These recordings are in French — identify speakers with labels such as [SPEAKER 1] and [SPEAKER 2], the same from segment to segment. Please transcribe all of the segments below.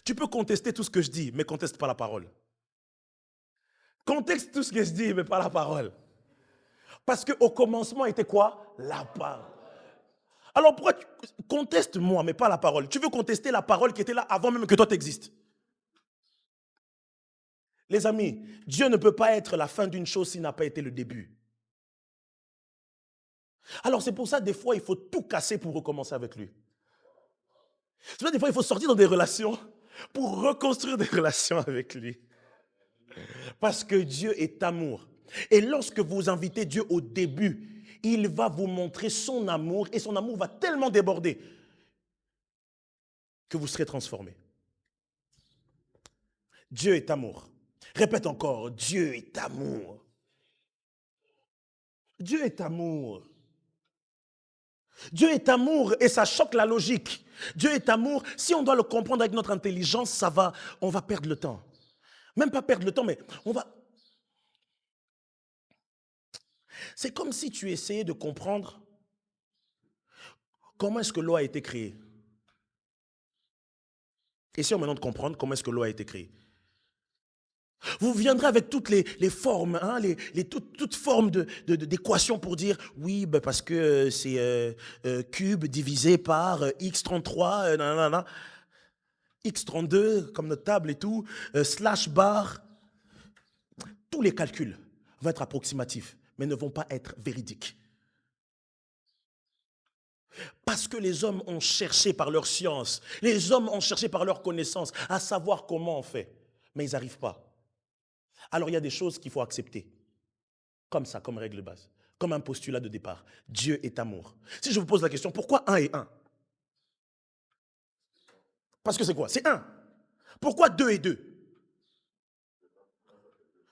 [SPEAKER 1] Tu peux contester tout ce que je dis, mais conteste pas la parole. Conteste tout ce que je dis, mais pas la parole. Parce qu'au commencement était quoi? La parole. Alors pourquoi tu conteste-moi, mais pas la parole? Tu veux contester la parole qui était là avant même que toi t'existes. Les amis, Dieu ne peut pas être la fin d'une chose s'il n'a pas été le début. Alors c'est pour ça, des fois, il faut tout casser pour recommencer avec lui. C'est pour ça, des fois, il faut sortir dans des relations pour reconstruire des relations avec lui. Parce que Dieu est amour. Et lorsque vous invitez Dieu au début, il va vous montrer son amour et son amour va tellement déborder que vous serez transformés. Dieu est amour. Répète encore, Dieu est amour. Dieu est amour. Dieu est amour et ça choque la logique. Dieu est amour. Si on doit le comprendre avec notre intelligence, on va perdre le temps. Même pas perdre le temps, mais on va... C'est comme si tu essayais de comprendre comment est-ce que l'eau a été créée. Essayons maintenant de comprendre comment est-ce que l'eau a été créée. Vous viendrez avec toutes les formes, hein, toutes formes d'équations pour dire oui, ben parce que c'est cube divisé par x33, nanana, x32 comme notre table et tout, slash bar. Tous les calculs vont être approximatifs, mais ne vont pas être véridiques. Parce que les hommes ont cherché par leur science, les hommes ont cherché par leur connaissance à savoir comment on fait, mais ils n'arrivent pas. Alors il y a des choses qu'il faut accepter, comme ça, comme règle de base, comme un postulat de départ. Dieu est amour. Si je vous pose la question, pourquoi 1 et 1? Parce que c'est quoi? C'est 1. Pourquoi 2 et 2?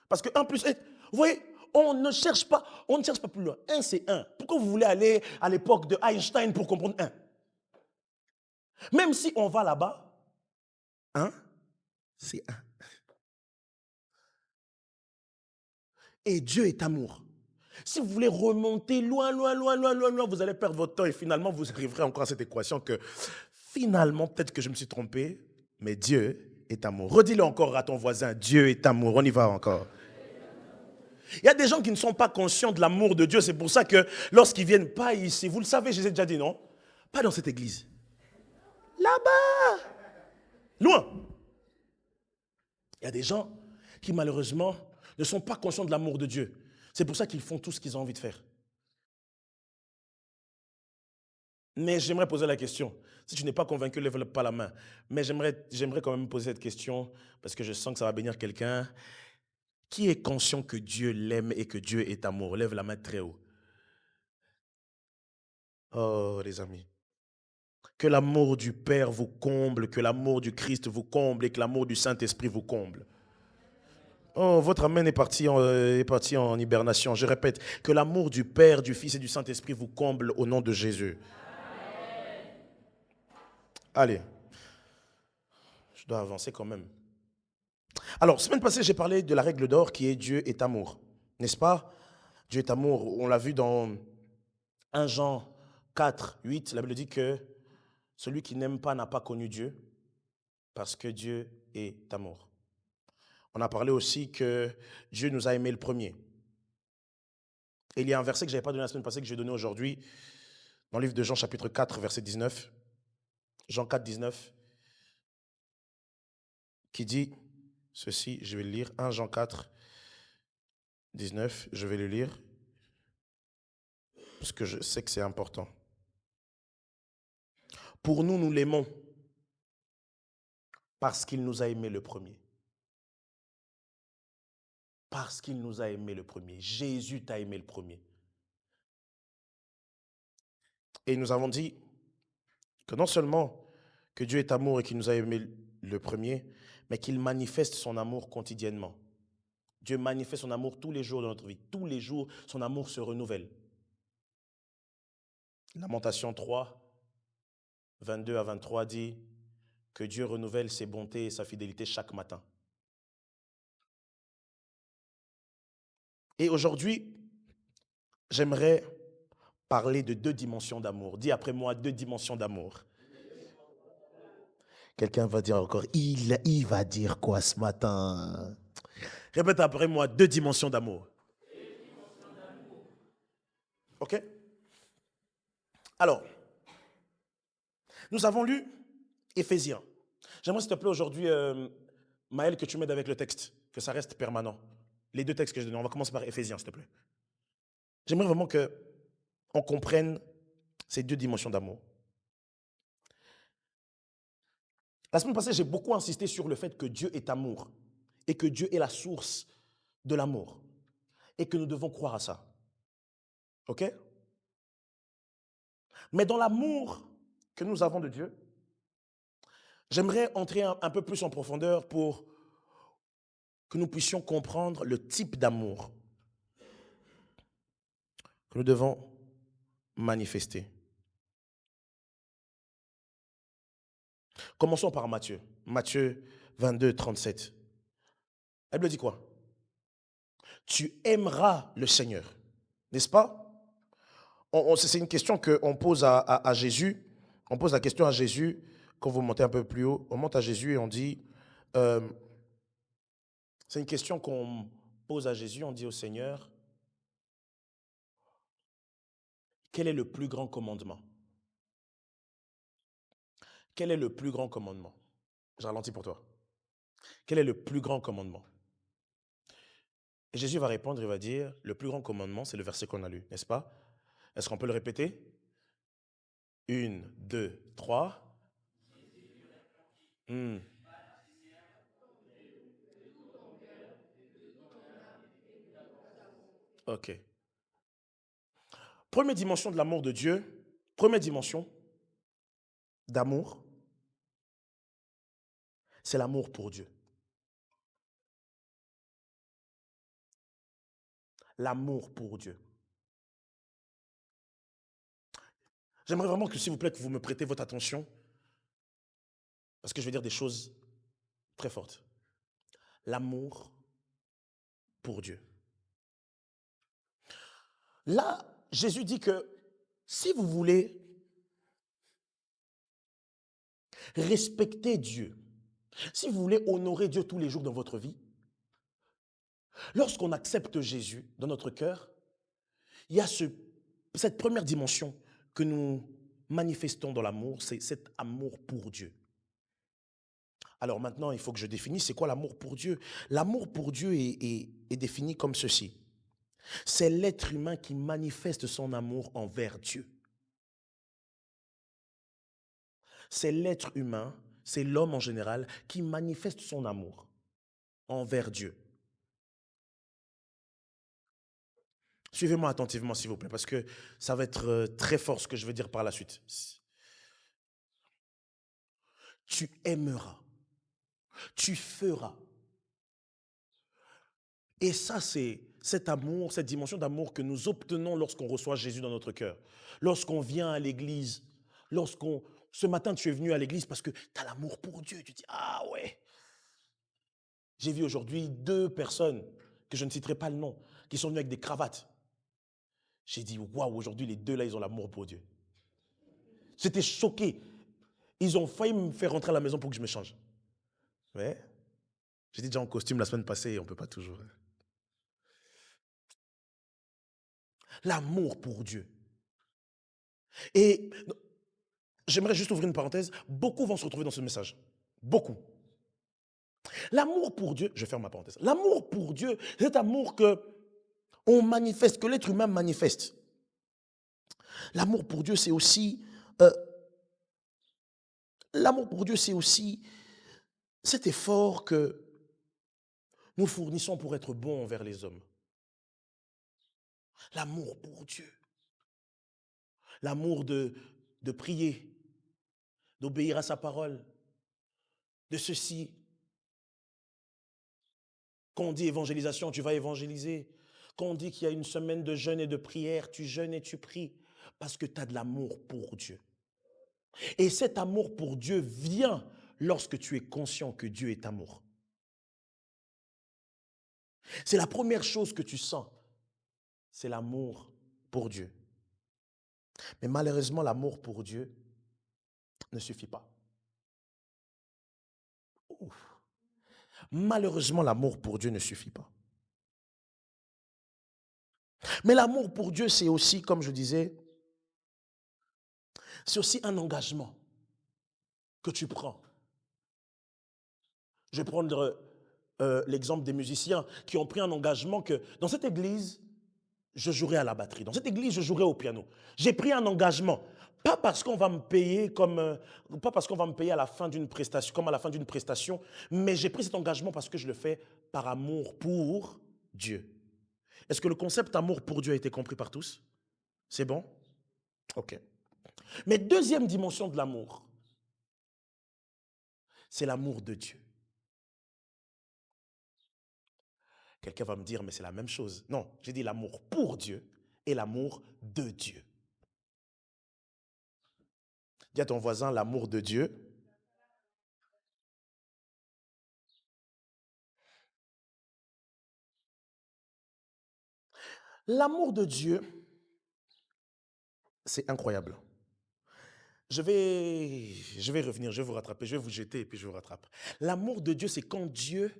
[SPEAKER 1] Parce que 1 plus 1, vous voyez, on ne cherche pas plus loin. 1 c'est 1. Pourquoi vous voulez aller à l'époque de Einstein pour comprendre 1? Même si on va là-bas, 1, c'est 1. Et Dieu est amour. Si vous voulez remonter loin, vous allez perdre votre temps et finalement vous arriverez encore à cette équation que finalement, peut-être que je me suis trompé, mais Dieu est amour. Redis-le encore à ton voisin, Dieu est amour. On y va encore. Il y a des gens qui ne sont pas conscients de l'amour de Dieu. C'est pour ça que lorsqu'ils viennent pas ici, vous le savez, je vous ai déjà dit, non? Pas dans cette église. Là-bas. Loin. Il y a des gens qui malheureusement ne sont pas conscients de l'amour de Dieu. C'est pour ça qu'ils font tout ce qu'ils ont envie de faire. Mais j'aimerais poser la question. Si tu n'es pas convaincu, lève pas la main. Mais j'aimerais quand même poser cette question parce que je sens que ça va bénir quelqu'un. Qui est conscient que Dieu l'aime et que Dieu est amour? Lève la main très haut. Oh, les amis. Que l'amour du Père vous comble, que l'amour du Christ vous comble et que l'amour du Saint-Esprit vous comble. Oh, votre amen est parti en hibernation. Je répète, que l'amour du Père, du Fils et du Saint-Esprit vous comble au nom de Jésus. Allez, je dois avancer quand même. Alors, semaine passée, j'ai parlé de la règle d'or qui est Dieu est amour. N'est-ce pas? Dieu est amour. On l'a vu dans 1 Jean 4, 8. La Bible dit que celui qui n'aime pas n'a pas connu Dieu parce que Dieu est amour. On a parlé aussi que Dieu nous a aimés le premier. Et il y a un verset que je n'avais pas donné la semaine passée que je vais donner aujourd'hui dans le livre de Jean chapitre 4, verset 19. Jean 4, 19, qui dit ceci, je vais le lire. 1 Jean 4, 19, je vais le lire parce que je sais que c'est important. Pour nous, nous l'aimons parce qu'il nous a aimés le premier. Parce qu'il nous a aimés le premier. Jésus t'a aimé le premier. Et nous avons dit que non seulement que Dieu est amour et qu'il nous a aimés le premier, mais qu'il manifeste son amour quotidiennement. Dieu manifeste son amour tous les jours de notre vie. Tous les jours, son amour se renouvelle. Lamentation 3, 22 à 23 dit que Dieu renouvelle ses bontés et sa fidélité chaque matin. Et aujourd'hui, j'aimerais parler de 2 dimensions d'amour. Dis après moi, 2 dimensions d'amour. Quelqu'un va dire encore, il va dire quoi ce matin? Répète après moi, 2 dimensions d'amour. OK? Alors, nous avons lu Éphésiens. J'aimerais s'il te plaît aujourd'hui, Maël, que tu m'aides avec le texte, que ça reste permanent. Les 2 textes que je donne, on va commencer par Éphésiens, s'il te plaît. J'aimerais vraiment que on comprenne ces 2 dimensions d'amour. La semaine passée, j'ai beaucoup insisté sur le fait que Dieu est amour et que Dieu est la source de l'amour et que nous devons croire à ça. OK? Mais dans l'amour que nous avons de Dieu, j'aimerais entrer un peu plus en profondeur pour que nous puissions comprendre le type d'amour que nous devons manifester. Commençons par Matthieu. Matthieu 22, 37. La Bible dit quoi? Tu aimeras le Seigneur, n'est-ce pas? C'est une question qu'on pose à Jésus. On pose la question à Jésus. Quand vous montez un peu plus haut, on monte à Jésus et on dit, euh, c'est une question qu'on pose à Jésus, on dit au Seigneur, quel est le plus grand commandement? Quel est le plus grand commandement? Je ralentis pour toi. Quel est le plus grand commandement? Et Jésus va répondre, il va dire, le plus grand commandement, c'est le verset qu'on a lu, n'est-ce pas? Est-ce qu'on peut le répéter? 1, 2, 3. OK. Première dimension de l'amour de Dieu, première dimension d'amour, c'est l'amour pour Dieu. L'amour pour Dieu. J'aimerais vraiment que, s'il vous plaît, que vous me prêtez votre attention, parce que je vais dire des choses très fortes. L'amour pour Dieu. Là, Jésus dit que si vous voulez respecter Dieu, si vous voulez honorer Dieu tous les jours dans votre vie, lorsqu'on accepte Jésus dans notre cœur, il y a cette première dimension que nous manifestons dans l'amour, c'est cet amour pour Dieu. Alors maintenant, il faut que je définisse c'est quoi l'amour pour Dieu. L'amour pour Dieu est défini comme ceci. C'est l'être humain qui manifeste son amour envers Dieu. C'est l'être humain, c'est l'homme en général, qui manifeste son amour envers Dieu. Suivez-moi attentivement, s'il vous plaît, parce que ça va être très fort ce que je vais dire par la suite. Tu aimeras, tu feras. Et ça, c'est cet amour, cette dimension d'amour que nous obtenons lorsqu'on reçoit Jésus dans notre cœur. Lorsqu'on vient à l'église, ce matin, tu es venu à l'église parce que tu as l'amour pour Dieu. Tu dis, ah ouais. J'ai vu aujourd'hui 2 personnes, que je ne citerai pas le nom, qui sont venues avec des cravates. J'ai dit, waouh, aujourd'hui, les 2 là, ils ont l'amour pour Dieu. J'étais choqué. Ils ont failli me faire rentrer à la maison pour que je me change. Ouais. J'étais déjà en costume la semaine passée et on ne peut pas toujours. L'amour pour Dieu. Et j'aimerais juste ouvrir une parenthèse. Beaucoup vont se retrouver dans ce message. Beaucoup. L'amour pour Dieu, je ferme ma parenthèse. L'amour pour Dieu, c'est cet amour que on manifeste, que l'être humain manifeste. L'amour pour Dieu, c'est aussi, euh, l'amour pour Dieu, c'est aussi cet effort que nous fournissons pour être bons envers les hommes. L'amour pour Dieu. L'amour de prier, d'obéir à sa parole, de ceci. Quand on dit évangélisation, tu vas évangéliser. Quand on dit qu'il y a une semaine de jeûne et de prière, tu jeûnes et tu pries parce que tu as de l'amour pour Dieu. Et cet amour pour Dieu vient lorsque tu es conscient que Dieu est amour. C'est la première chose que tu sens, c'est l'amour pour Dieu. Mais malheureusement, l'amour pour Dieu ne suffit pas. Malheureusement, l'amour pour Dieu ne suffit pas. Mais l'amour pour Dieu, c'est aussi, comme je disais, c'est aussi un engagement que tu prends. Je vais prendre l'exemple des musiciens qui ont pris un engagement que dans cette église, je jouerai à la batterie. Dans cette église, je jouerai au piano. J'ai pris un engagement. Pas parce qu'on va me payer pas parce qu'on va me payer à la fin d'une prestation, comme à la fin d'une prestation, mais j'ai pris cet engagement parce que je le fais par amour pour Dieu. Est-ce que le concept amour pour Dieu a été compris par tous? C'est bon? Ok. Mais deuxième dimension de l'amour, c'est l'amour de Dieu. Quelqu'un va me dire, mais c'est la même chose. Non, j'ai dit l'amour pour Dieu et l'amour de Dieu. Dis à ton voisin l'amour de Dieu. L'amour de Dieu, c'est incroyable. Je vais revenir, je vais vous rattraper, je vais vous jeter et puis je vous rattrape. L'amour de Dieu, c'est quand Dieu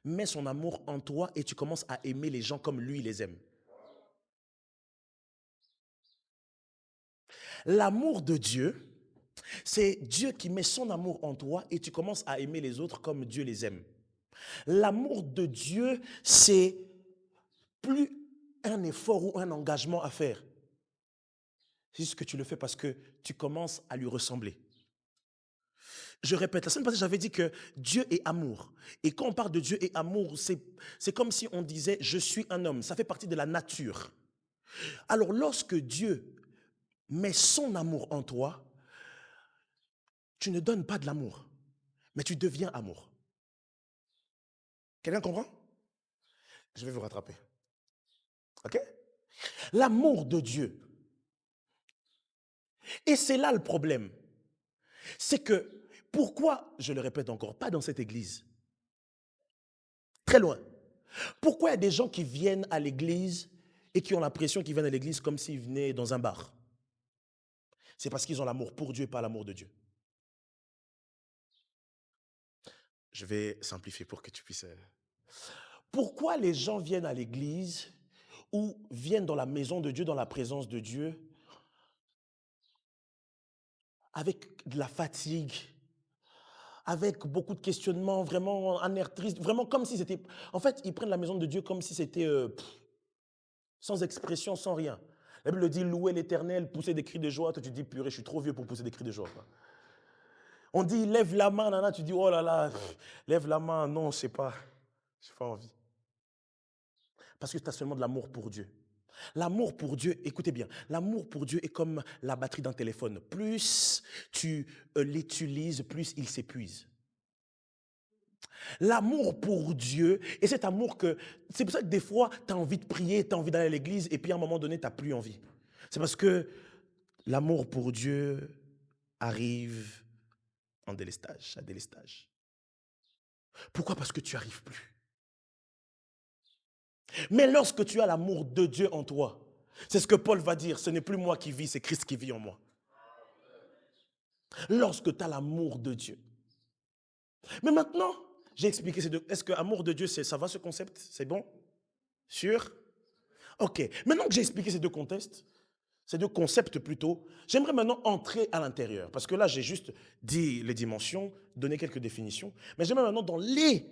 [SPEAKER 1] met son amour en toi et tu commences à aimer les gens comme lui les aime. L'amour de Dieu, c'est Dieu qui met son amour en toi et tu commences à aimer les autres comme Dieu les aime. L'amour de Dieu, c'est plus un effort ou un engagement à faire. C'est juste que tu le fais parce que tu commences à lui ressembler. Je répète, la semaine passée, j'avais dit que Dieu est amour. Et quand on parle de Dieu et amour, c'est comme si on disait je suis un homme. Ça fait partie de la nature. Alors lorsque Dieu met son amour en toi, tu ne donnes pas de l'amour, mais tu deviens amour. Quelqu'un comprend? Je vais vous rattraper. OK? L'amour de Dieu. Et c'est là le problème. C'est que pourquoi, je le répète encore, pas dans cette église, très loin. Pourquoi il y a des gens qui viennent à l'église et qui ont l'impression qu'ils viennent à l'église comme s'ils venaient dans un bar? C'est parce qu'ils ont l'amour pour Dieu et pas l'amour de Dieu. Je vais simplifier pour que tu puisses. Pourquoi les gens viennent à l'église ou viennent dans la maison de Dieu, dans la présence de Dieu, avec de la fatigue, avec beaucoup de questionnements, vraiment un air triste, vraiment comme si c'était. En fait, ils prennent la maison de Dieu comme si c'était sans expression, sans rien. La Bible dit louer l'Éternel, pousser des cris de joie. Toi, tu dis purée, je suis trop vieux pour pousser des cris de joie. On dit lève la main, nana, tu dis oh là là, lève la main, non, je sais pas, j'ai pas envie. Parce que tu as seulement de l'amour pour Dieu. L'amour pour Dieu, écoutez bien, l'amour pour Dieu est comme la batterie d'un téléphone. Plus tu l'utilises, plus il s'épuise. L'amour pour Dieu, et cet amour que, c'est pour ça que des fois, tu as envie de prier, tu as envie d'aller à l'église, et puis à un moment donné, tu n'as plus envie. C'est parce que l'amour pour Dieu arrive en délestage, à délestage. Pourquoi? Parce que tu arrives plus. Mais lorsque tu as l'amour de Dieu en toi, c'est ce que Paul va dire, ce n'est plus moi qui vis, c'est Christ qui vit en moi. Lorsque tu as l'amour de Dieu. Mais maintenant, j'ai expliqué ces deux. Est-ce que amour de Dieu, ça va ce concept? C'est bon? Sûr? Ok. Maintenant que j'ai expliqué ces deux concepts plutôt, j'aimerais maintenant entrer à l'intérieur. Parce que là, j'ai juste dit les dimensions, donné quelques définitions. Mais j'aimerais maintenant, dans les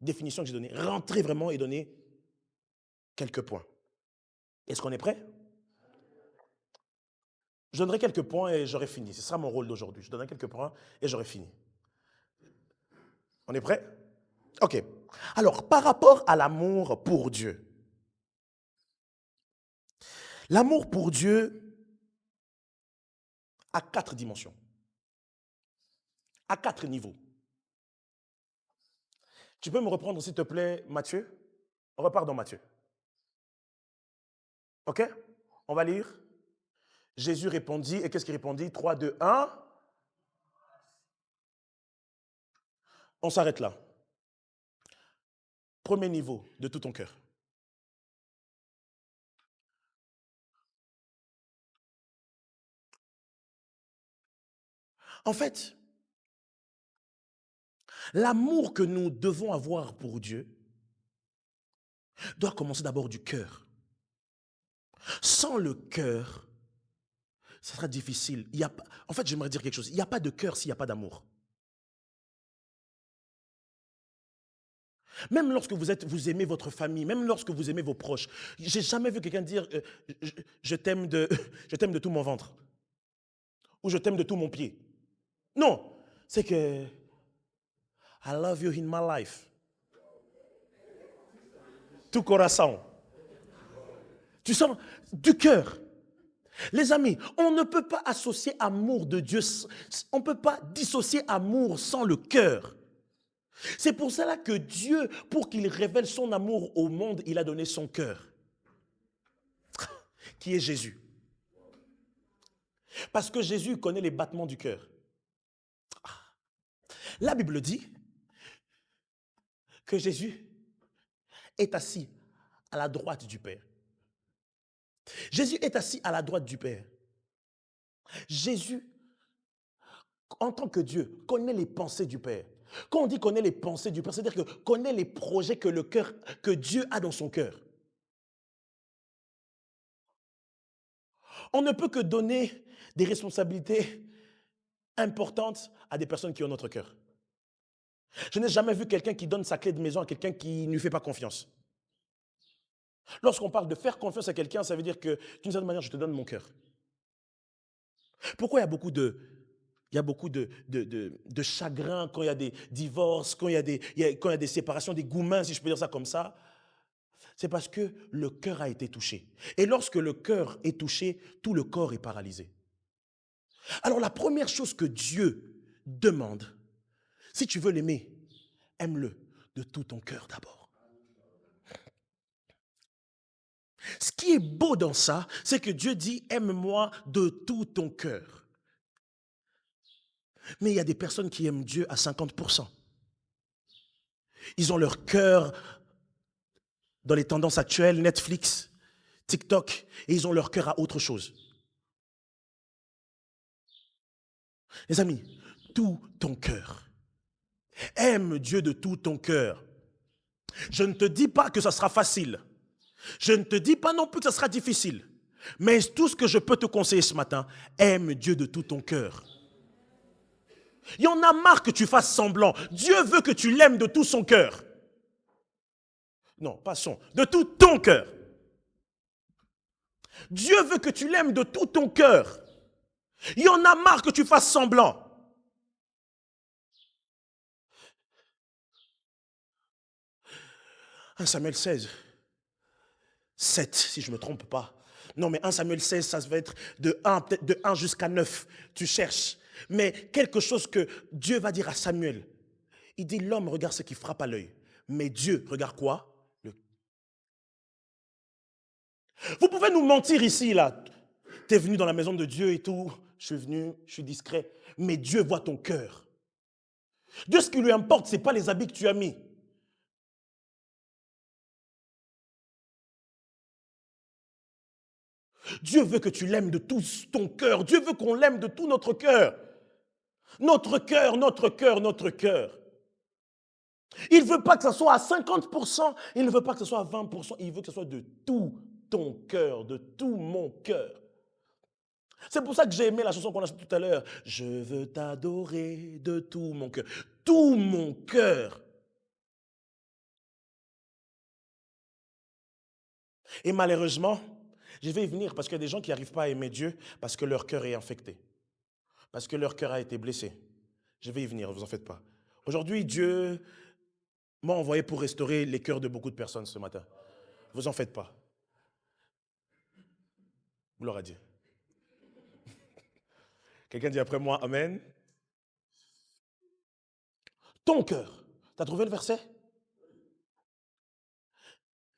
[SPEAKER 1] définitions que j'ai données, rentrer vraiment et donner quelques points. Est-ce qu'on est prêt? Je donnerai quelques points et j'aurai fini. Ce sera mon rôle d'aujourd'hui. Je donnerai quelques points et j'aurai fini. On est prêt? Ok. Alors, par rapport à l'amour pour Dieu, l'amour pour Dieu a quatre dimensions, à quatre niveaux. Tu peux me reprendre, s'il te plaît, Matthieu? On repart dans Matthieu. Ok? On va lire. Jésus répondit, et qu'est-ce qu'il répondit? 3, 2, 1. On s'arrête là. Premier niveau, de tout ton cœur. En fait, L'amour que nous devons avoir pour Dieu doit commencer d'abord du cœur. Sans le cœur, ça sera difficile. En fait, j'aimerais dire quelque chose. Il n'y a pas de cœur s'il n'y a pas d'amour. Même lorsque vous aimez votre famille, même lorsque vous aimez vos proches, j'ai jamais vu quelqu'un dire je, je t'aime de, je t'aime de tout mon ventre ou je t'aime de tout mon pied. Non, c'est que I love you in my life. Tout corazon. Tu sens du cœur. Les amis, on ne peut pas associer amour de Dieu, on ne peut pas dissocier amour sans le cœur. C'est pour cela que Dieu, pour qu'il révèle son amour au monde, il a donné son cœur, qui est Jésus. Parce que Jésus connaît les battements du cœur. La Bible dit que Jésus est assis à la droite du Père. Jésus est assis à la droite du Père. Jésus, en tant que Dieu, connaît les pensées du Père. Quand on dit connaît les pensées du Père, c'est-à-dire que connaît les projets que Dieu a dans son cœur. On ne peut que donner des responsabilités importantes à des personnes qui ont notre cœur. Je n'ai jamais vu quelqu'un qui donne sa clé de maison à quelqu'un qui ne lui fait pas confiance. Lorsqu'on parle de faire confiance à quelqu'un, ça veut dire que d'une certaine manière, je te donne mon cœur. Pourquoi il y a beaucoup de chagrin quand il y a des divorces, quand il y a des séparations, des goumins, si je peux dire ça comme ça? C'est parce que le cœur a été touché. Et lorsque le cœur est touché, tout le corps est paralysé. Alors la première chose que Dieu demande, si tu veux l'aimer, aime-le de tout ton cœur d'abord. Ce qui est beau dans ça, c'est que Dieu dit aime-moi de tout ton cœur. Mais il y a des personnes qui aiment Dieu à 50%. Ils ont leur cœur dans les tendances actuelles, Netflix, TikTok, et ils ont leur cœur à autre chose. Les amis, tout ton cœur. Aime Dieu de tout ton cœur. Je ne te dis pas que ça sera facile. Je ne te dis pas non plus que ça sera difficile. Mais tout ce que je peux te conseiller ce matin, aime Dieu de tout ton cœur. Il y en a marre que tu fasses semblant. Dieu veut que tu l'aimes de tout son cœur. Non, pas son, de tout ton cœur. Dieu veut que tu l'aimes de tout ton cœur. Il y en a marre que tu fasses semblant. 1 Samuel 16, 7, si je ne me trompe pas. Non, mais 1 Samuel 16, ça va être de 1, peut-être de 1 jusqu'à 9. Tu cherches. Mais quelque chose que Dieu va dire à Samuel. Il dit, l'homme regarde ce qui frappe à l'œil. Mais Dieu regarde quoi? Vous pouvez nous mentir ici, là. Tu es venu dans la maison de Dieu et tout. Je suis venu, je suis discret. Mais Dieu voit ton cœur. Dieu, ce qui lui importe, ce n'est pas les habits que tu as mis. Dieu veut que tu l'aimes de tout ton cœur. Dieu veut qu'on l'aime de tout notre cœur. Notre cœur, notre cœur, notre cœur. Il ne veut pas que ça soit à 50%, il ne veut pas que ce soit à 20%, il veut que ce soit de tout ton cœur, de tout mon cœur. C'est pour ça que j'ai aimé la chanson qu'on a chantée tout à l'heure. Je veux t'adorer de tout mon cœur. Tout mon cœur. Et malheureusement, je vais y venir parce qu'il y a des gens qui n'arrivent pas à aimer Dieu parce que leur cœur est infecté. Parce que leur cœur a été blessé. Je vais y venir, ne vous en faites pas. Aujourd'hui, Dieu m'a envoyé pour restaurer les cœurs de beaucoup de personnes ce matin. Ne vous en faites pas. Gloire à Dieu. Quelqu'un dit après moi, Amen. Ton cœur. Tu as trouvé le verset?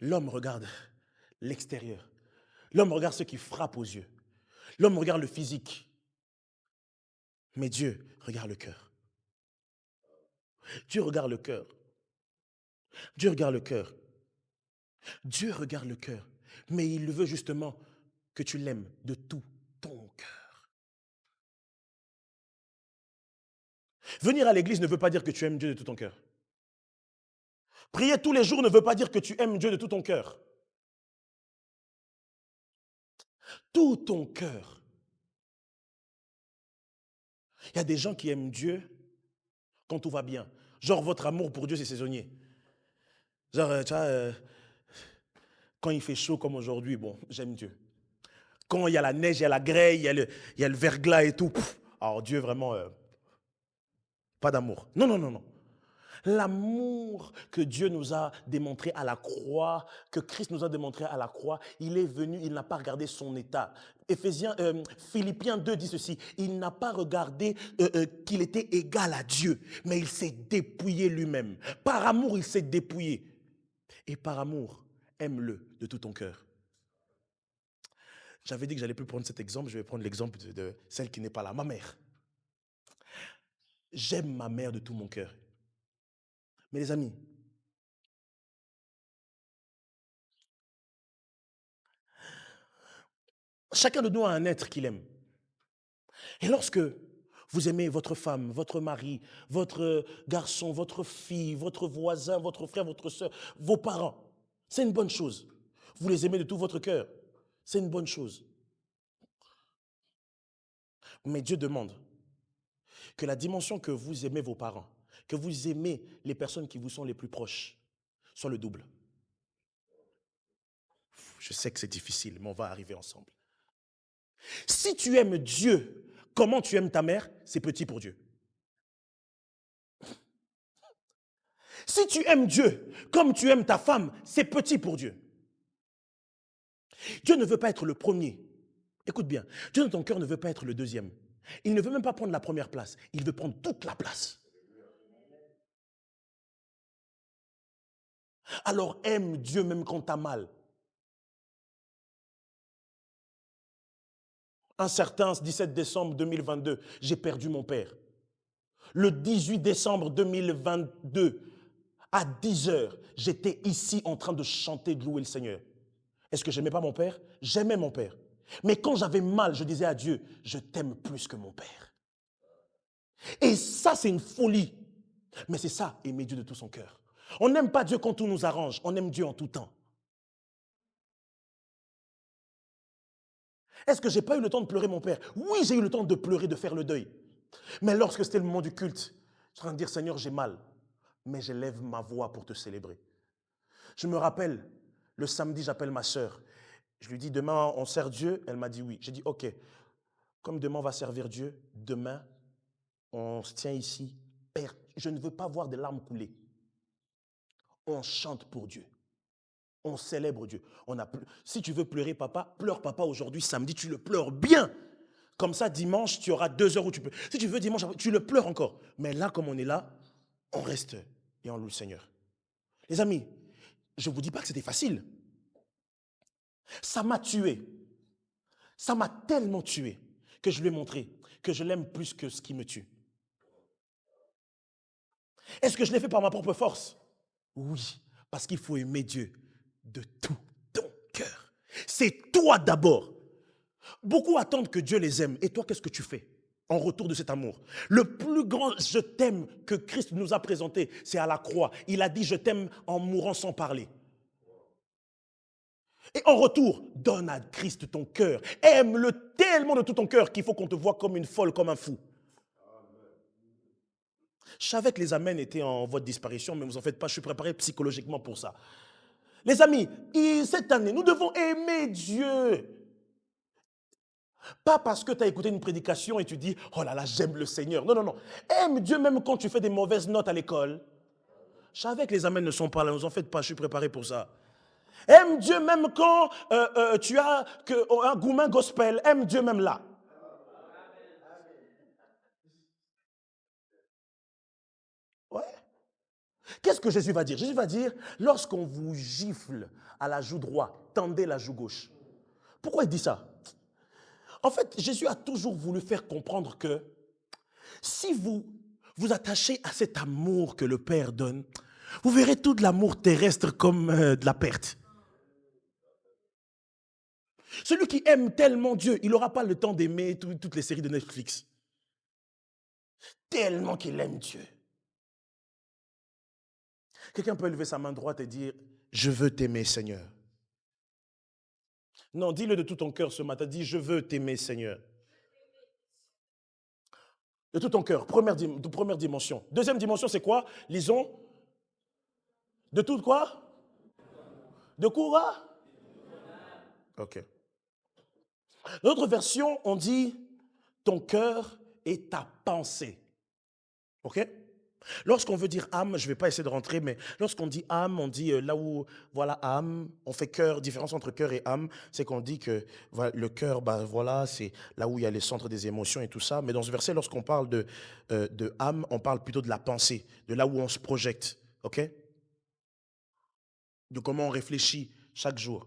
[SPEAKER 1] L'homme regarde l'extérieur. L'homme regarde ce qui frappe aux yeux. L'homme regarde le physique. Mais Dieu regarde le cœur. Dieu regarde le cœur. Dieu regarde le cœur. Dieu regarde le cœur. Mais il veut justement que tu l'aimes de tout ton cœur. Venir à l'église ne veut pas dire que tu aimes Dieu de tout ton cœur. Prier tous les jours ne veut pas dire que tu aimes Dieu de tout ton cœur. Tout ton cœur. Il y a des gens qui aiment Dieu quand tout va bien. Genre, votre amour pour Dieu, c'est saisonnier. Genre, tu vois, quand il fait chaud comme aujourd'hui, bon, j'aime Dieu. Quand il y a la neige, il y a la grêle, il y a le verglas et tout, alors Dieu, vraiment, pas d'amour. Non, non, non, non. L'amour que Dieu nous a démontré à la croix, que Christ nous a démontré à la croix, il est venu, il n'a pas regardé son état. Philippiens 2 dit ceci, il n'a pas regardé qu'il était égal à Dieu, mais il s'est dépouillé lui-même. Par amour, il s'est dépouillé. Et par amour, aime-le de tout ton cœur. J'avais dit que j'allais plus prendre cet exemple, je vais prendre l'exemple de celle qui n'est pas là, ma mère. J'aime ma mère de tout mon cœur. Mais les amis, chacun de nous a un être qu'il aime. Et lorsque vous aimez votre femme, votre mari, votre garçon, votre fille, votre voisin, votre frère, votre soeur, vos parents, c'est une bonne chose. Vous les aimez de tout votre cœur. C'est une bonne chose. Mais Dieu demande que la dimension que vous aimez vos parents, que vous aimez les personnes qui vous sont les plus proches, soit le double. Je sais que c'est difficile, mais on va arriver ensemble. Si tu aimes Dieu, comment tu aimes ta mère, c'est petit pour Dieu. Si tu aimes Dieu comme tu aimes ta femme, c'est petit pour Dieu. Dieu ne veut pas être le premier. Écoute bien, Dieu dans ton cœur ne veut pas être le deuxième. Il ne veut même pas prendre la première place. Il veut prendre toute la place. Alors aime Dieu même quand tu as mal. Un certain 17 décembre 2022, j'ai perdu mon père. Le 18 décembre 2022, à 10 heures, j'étais ici en train de chanter, de louer le Seigneur. Est-ce que j'aimais pas mon père? J'aimais mon père. Mais quand j'avais mal, je disais à Dieu, je t'aime plus que mon père. Et ça, c'est une folie. Mais c'est ça, aimer Dieu de tout son cœur. On n'aime pas Dieu quand tout nous arrange, on aime Dieu en tout temps. Est-ce que j'ai pas eu le temps de pleurer mon père? Oui, j'ai eu le temps de pleurer, de faire le deuil. Mais lorsque c'était le moment du culte, je suis en train de dire, Seigneur, j'ai mal, mais j'élève ma voix pour te célébrer. Je me rappelle, le samedi, j'appelle ma sœur. Je lui dis, demain, on sert Dieu. Elle m'a dit oui. J'ai dit, OK, comme demain, on va servir Dieu, demain, on se tient ici. Père, je ne veux pas voir des larmes couler. On chante pour Dieu. On célèbre Dieu. Si tu veux pleurer, papa, pleure papa aujourd'hui, samedi, tu le pleures bien. Comme ça, dimanche, tu auras 2 heures où tu peux. Si tu veux dimanche, tu le pleures encore. Mais là, comme on est là, on reste et on loue le Seigneur. Les amis, je ne vous dis pas que c'était facile. Ça m'a tué. Ça m'a tellement tué que je lui ai montré que je l'aime plus que ce qui me tue. Est-ce que je l'ai fait par ma propre force? Oui, parce qu'il faut aimer Dieu de tout ton cœur. C'est toi d'abord. Beaucoup attendent que Dieu les aime. Et toi, qu'est-ce que tu fais en retour de cet amour? Le plus grand je t'aime que Christ nous a présenté, c'est à la croix. Il a dit je t'aime en mourant sans parler. Et en retour, donne à Christ ton cœur. Aime-le tellement de tout ton cœur qu'il faut qu'on te voie comme une folle, comme un fou. Je savais que les amens étaient en voie de disparition, mais vous en faites pas, je suis préparé psychologiquement pour ça. Les amis, cette année, nous devons aimer Dieu. Pas parce que tu as écouté une prédication et tu dis, oh là là, j'aime le Seigneur. Non, non, non. Aime Dieu même quand tu fais des mauvaises notes à l'école. Je savais que les amens ne sont pas là, ne vous en faites pas, je suis préparé pour ça. Aime Dieu même quand tu as un goumin gospel. Aime Dieu même là. Ouais. Qu'est-ce que Jésus va dire? Jésus va dire, lorsqu'on vous gifle à la joue droite, tendez la joue gauche. Pourquoi il dit ça? En fait, Jésus a toujours voulu faire comprendre que si vous vous attachez à cet amour que le Père donne, vous verrez tout de l'amour terrestre comme de la perte. Celui qui aime tellement Dieu, il n'aura pas le temps d'aimer toutes les séries de Netflix. Tellement qu'il aime Dieu. Quelqu'un peut lever sa main droite et dire, je veux t'aimer, Seigneur. Non, dis-le de tout ton cœur ce matin. Dis, je veux t'aimer, Seigneur. De tout ton cœur. Première dimension. Deuxième dimension, c'est quoi? Lisons. De tout quoi? De quoi? Ok. Dans notre version, on dit ton cœur et ta pensée. Ok? Lorsqu'on veut dire âme, je ne vais pas essayer de rentrer, mais lorsqu'on dit âme, on dit là où, voilà, âme, on fait cœur, différence entre cœur et âme, c'est qu'on dit que voilà, le cœur, bah, voilà, c'est là où il y a les centres des émotions et tout ça. Mais dans ce verset, lorsqu'on parle de âme, on parle plutôt de la pensée, de là où on se projette. Ok? De comment on réfléchit chaque jour.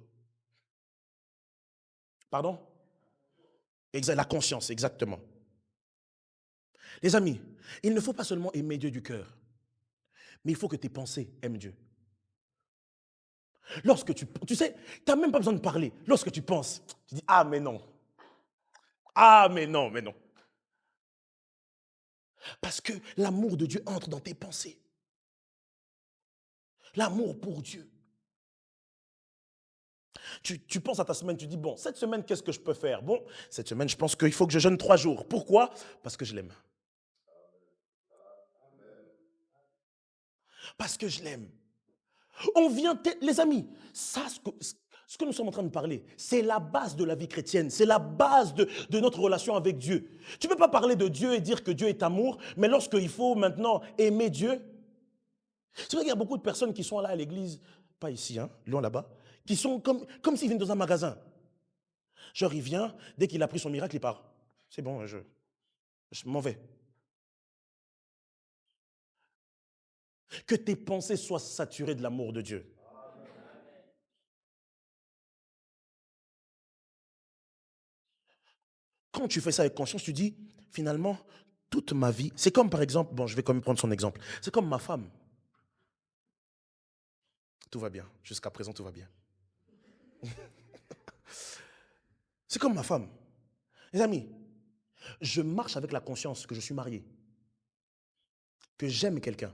[SPEAKER 1] Pardon? La conscience, exactement. Les amis, il ne faut pas seulement aimer Dieu du cœur, mais il faut que tes pensées aiment Dieu. Lorsque tu sais, tu n'as même pas besoin de parler. Lorsque tu penses, tu dis, ah mais non, ah mais non, mais non. Parce que l'amour de Dieu entre dans tes pensées. L'amour pour Dieu. Tu penses à ta semaine, tu dis, bon, cette semaine, qu'est-ce que je peux faire? Bon, cette semaine, je pense qu'il faut que je jeûne 3 jours. Pourquoi? Parce que je l'aime. Parce que je l'aime. On vient, les amis, ça, ce que nous sommes en train de parler, c'est la base de la vie chrétienne, c'est la base de notre relation avec Dieu. Tu ne peux pas parler de Dieu et dire que Dieu est amour, mais lorsqu'il faut maintenant aimer Dieu, c'est vrai qu'il y a beaucoup de personnes qui sont là à l'église, pas ici, hein, loin là-bas, qui sont comme s'ils viennent dans un magasin. Genre, il vient, dès qu'il a pris son miracle, il part. C'est bon, je m'en vais. Que tes pensées soient saturées de l'amour de Dieu. Quand tu fais ça avec conscience, tu dis, finalement, toute ma vie, c'est comme par exemple, bon, je vais quand même prendre son exemple, c'est comme ma femme. Tout va bien, jusqu'à présent, tout va bien. C'est comme ma femme. Les amis, je marche avec la conscience que je suis marié, que j'aime quelqu'un.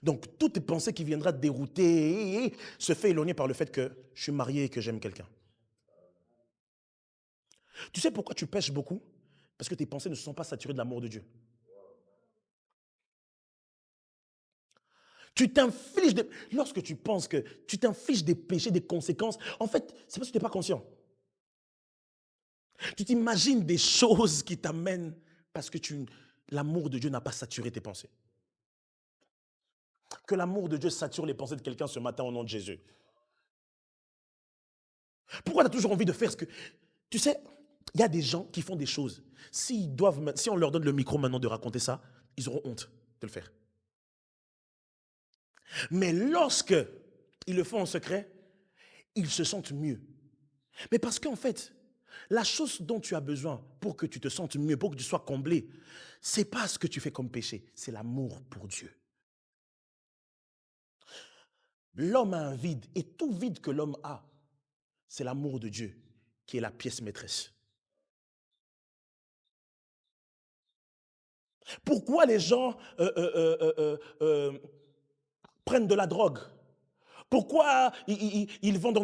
[SPEAKER 1] Donc, toute pensée qui viendra te dérouter se fait éloigner par le fait que je suis marié et que j'aime quelqu'un. Tu sais pourquoi tu pêches beaucoup? Parce que tes pensées ne sont pas saturées de l'amour de Dieu. Tu t'infliges lorsque tu penses que tu t'infliges des péchés, des conséquences, en fait, c'est parce que tu n'es pas conscient. Tu t'imagines des choses qui t'amènent parce que l'amour de Dieu n'a pas saturé tes pensées. Que l'amour de Dieu sature les pensées de quelqu'un ce matin au nom de Jésus. Pourquoi tu as toujours envie de faire ce que... Tu sais, il y a des gens qui font des choses. Si on leur donne le micro maintenant de raconter ça, ils auront honte de le faire. Mais lorsque ils le font en secret, ils se sentent mieux. Mais parce qu'en fait, la chose dont tu as besoin pour que tu te sentes mieux, pour que tu sois comblé, c'est pas ce que tu fais comme péché, c'est l'amour pour Dieu. L'homme a un vide, et tout vide que l'homme a, c'est l'amour de Dieu qui est la pièce maîtresse. Pourquoi les gens prennent de la drogue? Pourquoi ils vont dans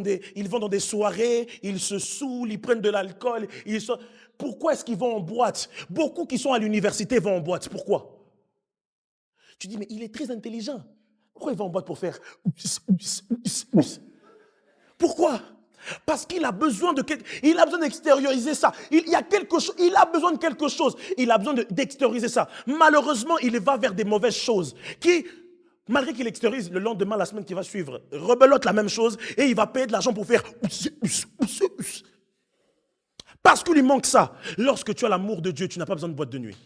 [SPEAKER 1] des soirées, ils se saoulent, ils prennent de l'alcool? Pourquoi est-ce qu'ils vont en boîte? Beaucoup qui sont à l'université vont en boîte. Pourquoi? Tu dis, mais il est très intelligent. Pourquoi il va en boîte pour faire? Pourquoi? Parce qu'il a besoin il a besoin d'extérioriser ça. Il y a quelque chose, il a besoin de quelque chose. Il a besoin d'extérioriser ça. Malheureusement, il va vers des mauvaises choses qui, malgré qu'il extériorise, le lendemain, la semaine qui va suivre, rebelote la même chose et il va payer de l'argent pour faire. Parce qu'il lui manque ça. Lorsque tu as l'amour de Dieu, tu n'as pas besoin de boîte de nuit.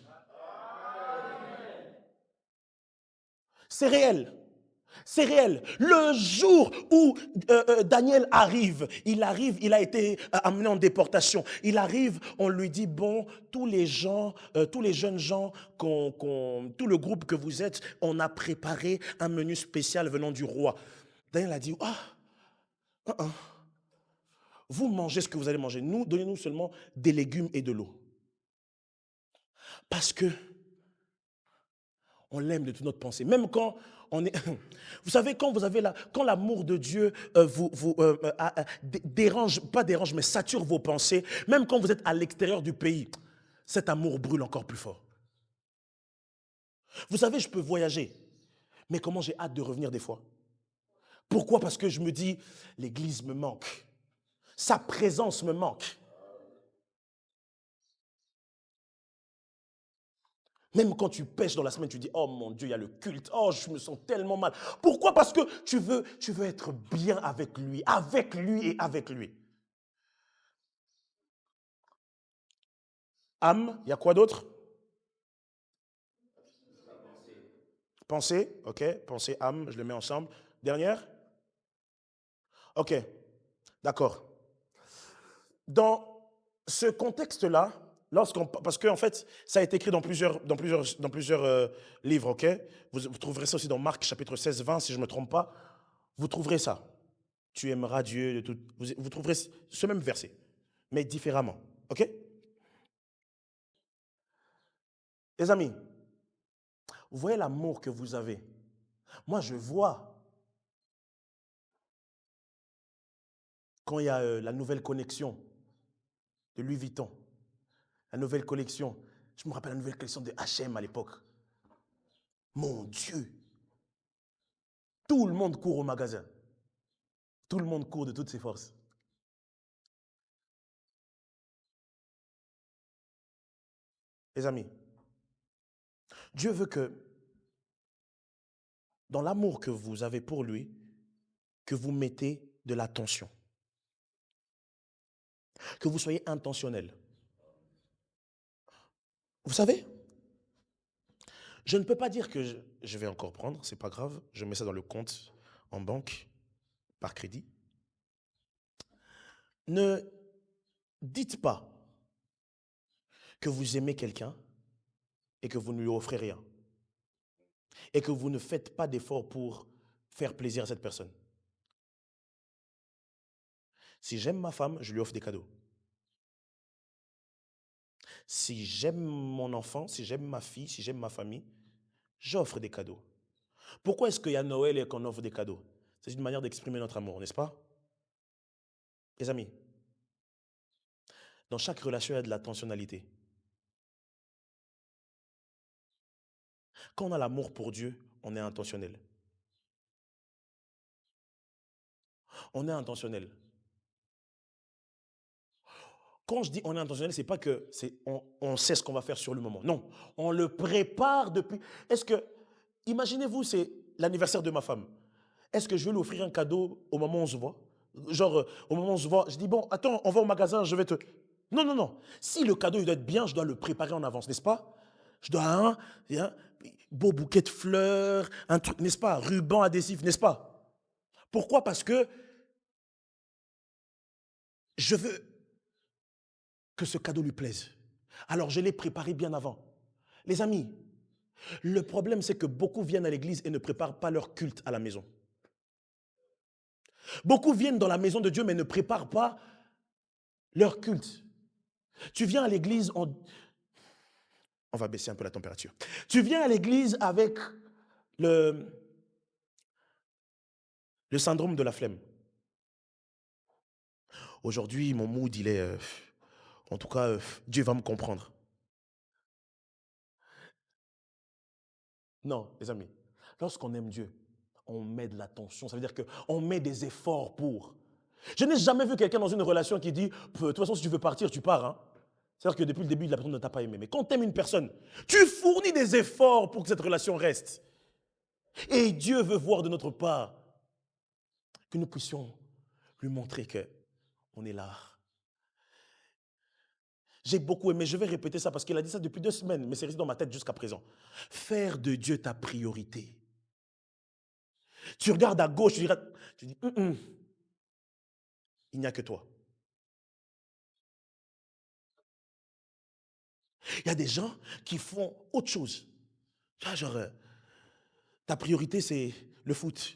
[SPEAKER 1] C'est réel. C'est réel. Le jour où Daniel arrive, il a été amené en déportation. Il arrive, on lui dit, bon, tous les jeunes gens, tout le groupe que vous êtes, on a préparé un menu spécial venant du roi. Daniel a dit, vous mangez ce que vous allez manger. Nous, donnez-nous seulement des légumes et de l'eau. Parce que on l'aime de toute notre pensée. Même quand on est... Vous savez, quand l'amour de Dieu dérange, pas dérange, mais sature vos pensées, même quand vous êtes à l'extérieur du pays, cet amour brûle encore plus fort. Vous savez, je peux voyager, mais comment j'ai hâte de revenir des fois. Pourquoi? Parce que je me dis, l'église me manque. Sa présence me manque. Même quand tu pêches dans la semaine, tu dis, oh mon Dieu, il y a le culte. Oh, je me sens tellement mal. Pourquoi? Parce que tu veux être bien avec lui et avec lui. Âme, il y a quoi d'autre? Pensée, ok. Pensée, âme, je les mets ensemble. Dernière? Ok, d'accord. Dans ce contexte-là, parce que en fait, ça a été écrit dans plusieurs livres, ok. Vous trouverez ça aussi dans Marc chapitre 16, 20, si je ne me trompe pas. Vous trouverez ça. Tu aimeras Dieu de tout. Vous trouverez ce même verset, mais différemment, ok. Les amis, vous voyez l'amour que vous avez. Moi, je vois quand il y a la nouvelle connexion de Louis Vuitton, la nouvelle collection. Je me rappelle la nouvelle collection de H&M à l'époque. Mon Dieu, tout le monde court au magasin. Tout le monde court de toutes ses forces. Les amis, Dieu veut que, dans l'amour que vous avez pour lui, que vous mettez de l'attention. Que vous soyez intentionnel. Vous savez, je ne peux pas dire que je vais encore prendre, c'est pas grave, je mets ça dans le compte en banque, par crédit. Ne dites pas que vous aimez quelqu'un et que vous ne lui offrez rien. Et que vous ne faites pas d'efforts pour faire plaisir à cette personne. Si j'aime ma femme, je lui offre des cadeaux. Si j'aime mon enfant, si j'aime ma fille, si j'aime ma famille, j'offre des cadeaux. Pourquoi est-ce qu'il y a Noël et qu'on offre des cadeaux? C'est une manière d'exprimer notre amour, n'est-ce pas? Les amis, dans chaque relation, il y a de l'intentionnalité. Quand on a l'amour pour Dieu, on est intentionnel. On est intentionnel. Quand je dis on est intentionnel, c'est pas que on sait ce qu'on va faire sur le moment. Non, on le prépare depuis. Est-ce que, imaginez-vous, c'est l'anniversaire de ma femme. Est-ce que je vais lui offrir un cadeau au moment où on se voit? Genre, au moment où on se voit, je dis, bon, attends, on va au magasin, je vais te... Non, non, non. Si le cadeau il doit être bien, je dois le préparer en avance, n'est-ce pas? Je dois un beau bouquet de fleurs, un truc, n'est-ce pas? Ruban adhésif, n'est-ce pas? Pourquoi? Parce que je veux que ce cadeau lui plaise. Alors, je l'ai préparé bien avant. Les amis, le problème, c'est que beaucoup viennent à l'église et ne préparent pas leur culte à la maison. Beaucoup viennent dans la maison de Dieu, mais ne préparent pas leur culte. Tu viens à l'église, on va baisser un peu la température. Tu viens à l'église avec le, le syndrome de la flemme. Aujourd'hui, mon mood, il est... en tout cas, Dieu va me comprendre. Non, les amis, lorsqu'on aime Dieu, on met de l'attention. Ça veut dire qu'on met des efforts pour. Je n'ai jamais vu quelqu'un dans une relation qui dit, de toute façon, si tu veux partir, tu pars. Hein. C'est-à-dire que depuis le début, la personne ne t'a pas aimé. Mais quand tu aimes une personne, tu fournis des efforts pour que cette relation reste. Et Dieu veut voir de notre part que nous puissions lui montrer qu'on est là. J'ai beaucoup aimé, je vais répéter ça parce qu'il a dit ça depuis 2 semaines, mais c'est resté dans ma tête jusqu'à présent. Faire de Dieu ta priorité. Tu regardes à gauche, tu dis, il n'y a que toi. Il y a des gens qui font autre chose. Genre, ta priorité, c'est le foot.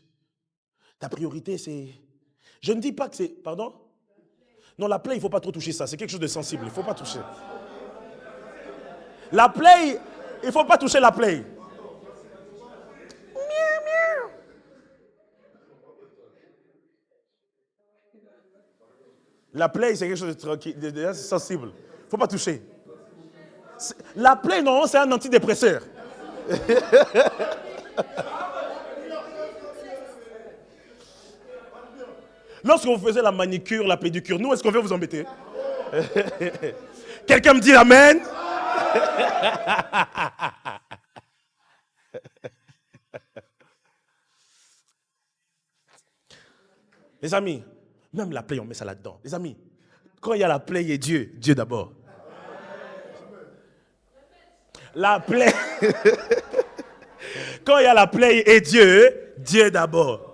[SPEAKER 1] Ta priorité, c'est... Je ne dis pas que c'est... Pardon? Non, la plaie, il ne faut pas trop toucher ça. C'est quelque chose de sensible. Il ne faut pas toucher. La play, il ne faut pas toucher la play. La play, c'est quelque chose de tranquille, de sensible. Il ne faut pas toucher. La play, non, c'est un antidépresseur. Lorsqu'on faisait la manicure, la pédicure, nous, est-ce qu'on veut vous embêter? Quelqu'un me dit amen? Les amis, même la play, on met ça là-dedans. Les amis, quand il y a la play et Dieu, Dieu d'abord. La play. Quand il y a la play et Dieu, Dieu d'abord.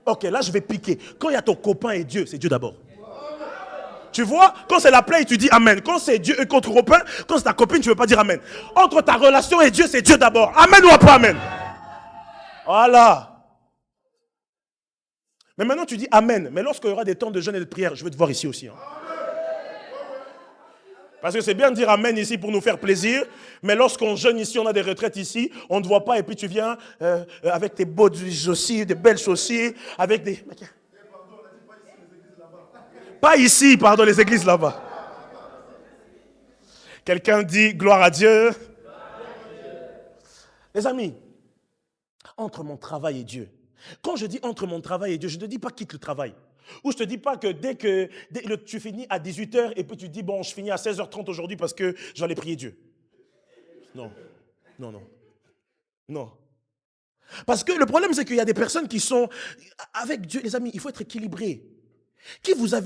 [SPEAKER 1] Ok, là je vais piquer. Quand il y a ton copain et Dieu, c'est Dieu d'abord. Tu vois, quand c'est la play, tu dis amen. Quand c'est Dieu et contre copain, quand c'est ta copine, tu ne veux pas dire amen. Entre ta relation et Dieu, c'est Dieu d'abord. Amen ou pas amen? Voilà. Mais maintenant tu dis amen. Mais lorsqu'il y aura des temps de jeûne et de prière, je vais te voir ici aussi. Hein. Parce que c'est bien de dire amen ici pour nous faire plaisir, mais lorsqu'on jeûne ici, on a des retraites ici, on ne te voit pas et puis tu viens avec tes beaux chaussures, des belles chaussures, avec des... Pas ici, pardon, les églises là-bas. Quelqu'un dit gloire à Dieu. Les amis, entre mon travail et Dieu. Quand je dis entre mon travail et Dieu, je ne te dis pas quitte le travail. Ou je ne te dis pas que dès que tu finis à 18h et puis tu dis bon, je finis à 16h30 aujourd'hui parce que j'allais prier Dieu. Non, non, non, non. Parce que le problème, c'est qu'il y a des personnes qui sont avec Dieu. Les amis, il faut être équilibré. Qui vous a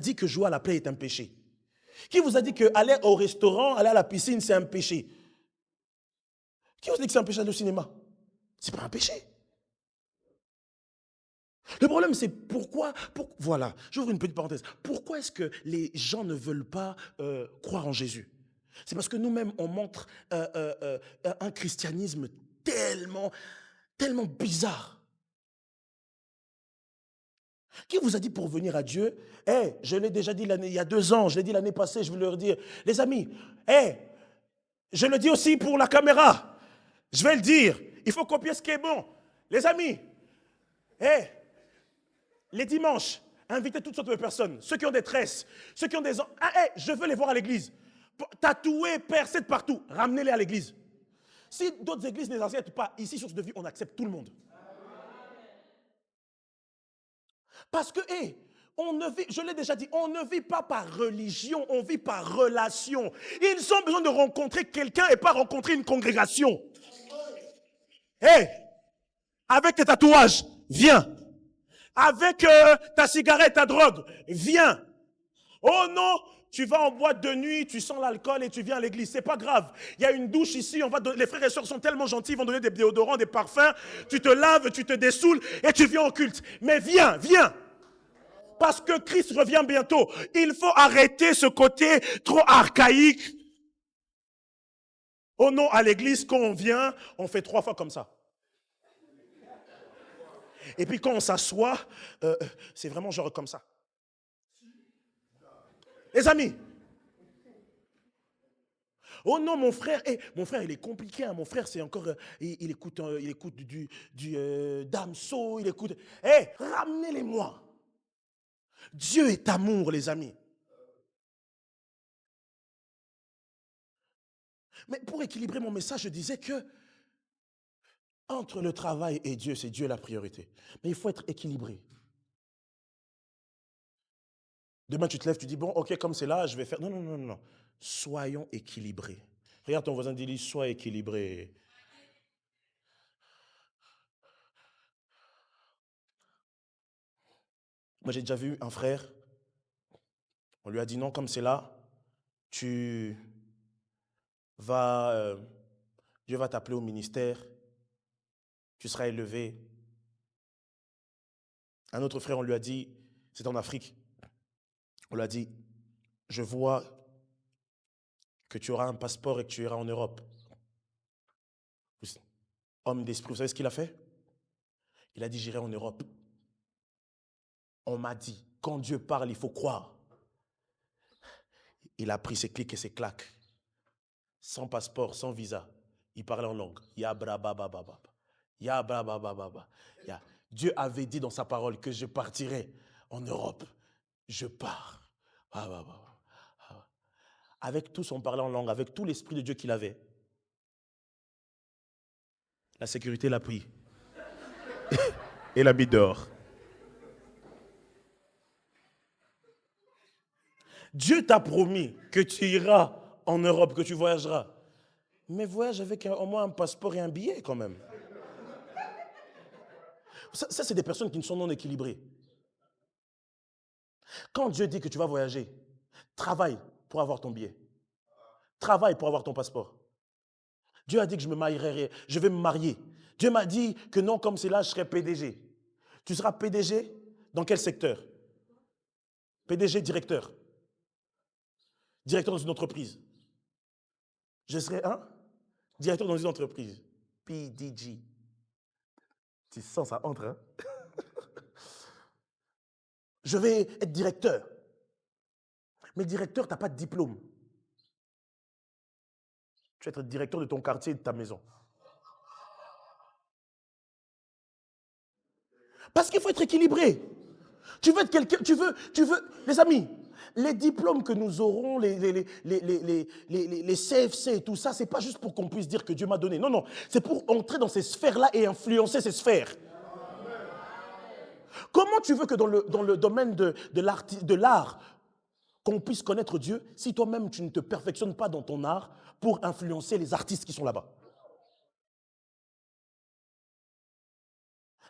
[SPEAKER 1] dit que jouer à la play est un péché? Qui vous a dit que aller au restaurant, aller à la piscine, c'est un péché? Qui vous a dit que c'est un péché d'aller au cinéma? C'est pas un péché. Le problème, c'est voilà, j'ouvre une petite parenthèse. Pourquoi est-ce que les gens ne veulent pas croire en Jésus? C'est parce que nous-mêmes, on montre un christianisme tellement, tellement bizarre. Qui vous a dit pour venir à Dieu? Je l'ai déjà dit il y a 2 ans, je l'ai dit l'année passée, je vais leur dire, les amis, je le dis aussi pour la caméra, je vais le dire, il faut copier ce qui est bon. Les amis, les dimanches, invitez toutes sortes de personnes, ceux qui ont des tresses, ceux qui ont des... je veux les voir à l'église. Tatoués, percés de partout, ramenez-les à l'église. Si d'autres églises ne les acceptent pas, ici, Source de Vie, on accepte tout le monde. Parce que, on ne vit, je l'ai déjà dit, on ne vit pas par religion, on vit par relation. Ils ont besoin de rencontrer quelqu'un et pas rencontrer une congrégation. Avec tes tatouages, viens. Avec ta cigarette, ta drogue, viens. Oh non, tu vas en boîte de nuit, tu sens l'alcool et tu viens à l'église. C'est pas grave. Il y a une douche ici. Les frères et sœurs sont tellement gentils, ils vont donner des déodorants, des parfums. Tu te laves, tu te dessoules et tu viens au culte. Mais viens, viens. Parce que Christ revient bientôt. Il faut arrêter ce côté trop archaïque. Oh non, à l'église, quand on vient, on fait 3 fois comme ça. Et puis quand on s'assoit, c'est vraiment genre comme ça. Les amis. Oh non, mon frère, il est compliqué. Hein. Mon frère, c'est encore, il écoute du Damso, il écoute. Ramenez-les-moi. Dieu est amour, les amis. Mais pour équilibrer mon message, je disais que entre le travail et Dieu, c'est Dieu la priorité. Mais il faut être équilibré. Demain, tu te lèves, tu dis, bon, ok, comme c'est là, je vais faire... Non, non, non, non. Soyons équilibrés. Regarde ton voisin, dis-lui, sois équilibré. Moi, j'ai déjà vu un frère, on lui a dit, non, comme c'est là, tu vas... Dieu va t'appeler au ministère, tu seras élevé. Un autre frère, on lui a dit, c'est en Afrique, on lui a dit, je vois que tu auras un passeport et que tu iras en Europe. Homme d'esprit, vous savez ce qu'il a fait? Il a dit, j'irai en Europe. On m'a dit, quand Dieu parle, il faut croire. Il a pris ses clics et ses claques. sans passeport, sans visa. Il parlait en langue. Yabrabababa. Yabrabababa. Ya. Dieu avait dit dans sa parole que je partirai en Europe. Je pars. Ah, bah, bah, bah. Avec tout son parler en langue, avec tout l'esprit de Dieu qu'il avait, la sécurité l'a pris et l'a mis dehors. Dieu t'a promis que tu iras en Europe, que tu voyageras. Mais voyage avec au moins un passeport et un billet quand même. Ça c'est des personnes qui ne sont non équilibrées. Quand Dieu dit que tu vas voyager, travaille pour avoir ton billet. Travaille pour avoir ton passeport. Dieu a dit que je me marierai, je vais me marier. Dieu m'a dit que non, comme c'est là, je serai PDG. Tu seras PDG dans quel secteur? PDG directeur. Directeur dans une entreprise. Je serai directeur dans une entreprise. PDG. Tu sens ça entre, hein? Je vais être directeur. Mais directeur, tu n'as pas de diplôme. Tu vas être directeur de ton quartier et de ta maison. Parce qu'il faut être équilibré. Tu veux être quelqu'un, les amis, les diplômes que nous aurons, les CFC et tout ça, c'est pas juste pour qu'on puisse dire que Dieu m'a donné. Non, non, c'est pour entrer dans ces sphères-là et influencer ces sphères. Comment tu veux que dans le domaine de l'art, qu'on puisse connaître Dieu, si toi-même tu ne te perfectionnes pas dans ton art pour influencer les artistes qui sont là-bas?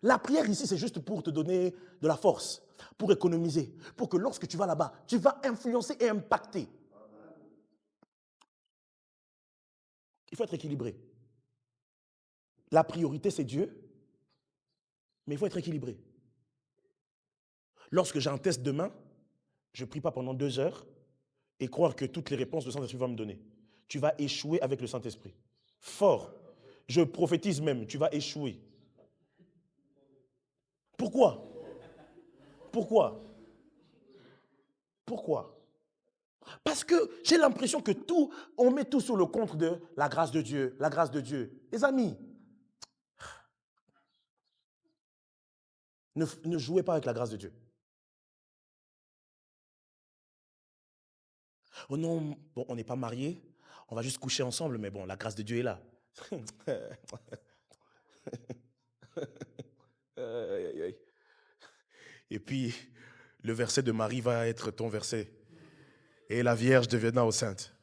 [SPEAKER 1] La prière ici, c'est juste pour te donner de la force, pour économiser, pour que lorsque tu vas là-bas, tu vas influencer et impacter. Il faut être équilibré. La priorité, c'est Dieu, mais il faut être équilibré. Lorsque j'ai un test demain, je ne prie pas pendant 2 heures et croire que toutes les réponses le Saint-Esprit va me donner. Tu vas échouer avec le Saint-Esprit. Fort. Je prophétise même, tu vas échouer. Pourquoi? Pourquoi? Pourquoi? Parce que j'ai l'impression que tout, on met tout sur le compte de la grâce de Dieu, la grâce de Dieu. Les amis, ne jouez pas avec la grâce de Dieu. Oh non, bon, on n'est pas mariés, on va juste coucher ensemble, mais bon, la grâce de Dieu est là. Et puis, le verset de Marie va être ton verset. Et la Vierge deviendra enceinte.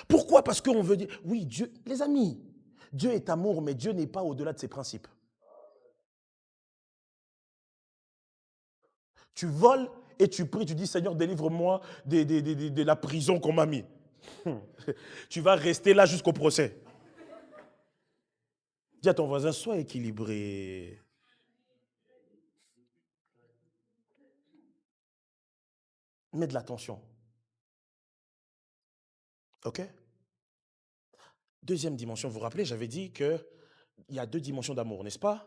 [SPEAKER 1] Pourquoi? Parce qu'on veut dire, oui, Dieu, les amis, Dieu est amour, mais Dieu n'est pas au-delà de ses principes. Tu voles et tu pries, tu dis, Seigneur, délivre-moi de la prison qu'on m'a mis. Tu vas rester là jusqu'au procès. Dis à ton voisin, sois équilibré. Mets de l'attention. OK? Deuxième dimension, vous vous rappelez, j'avais dit qu'il y a 2 dimensions d'amour, n'est-ce pas?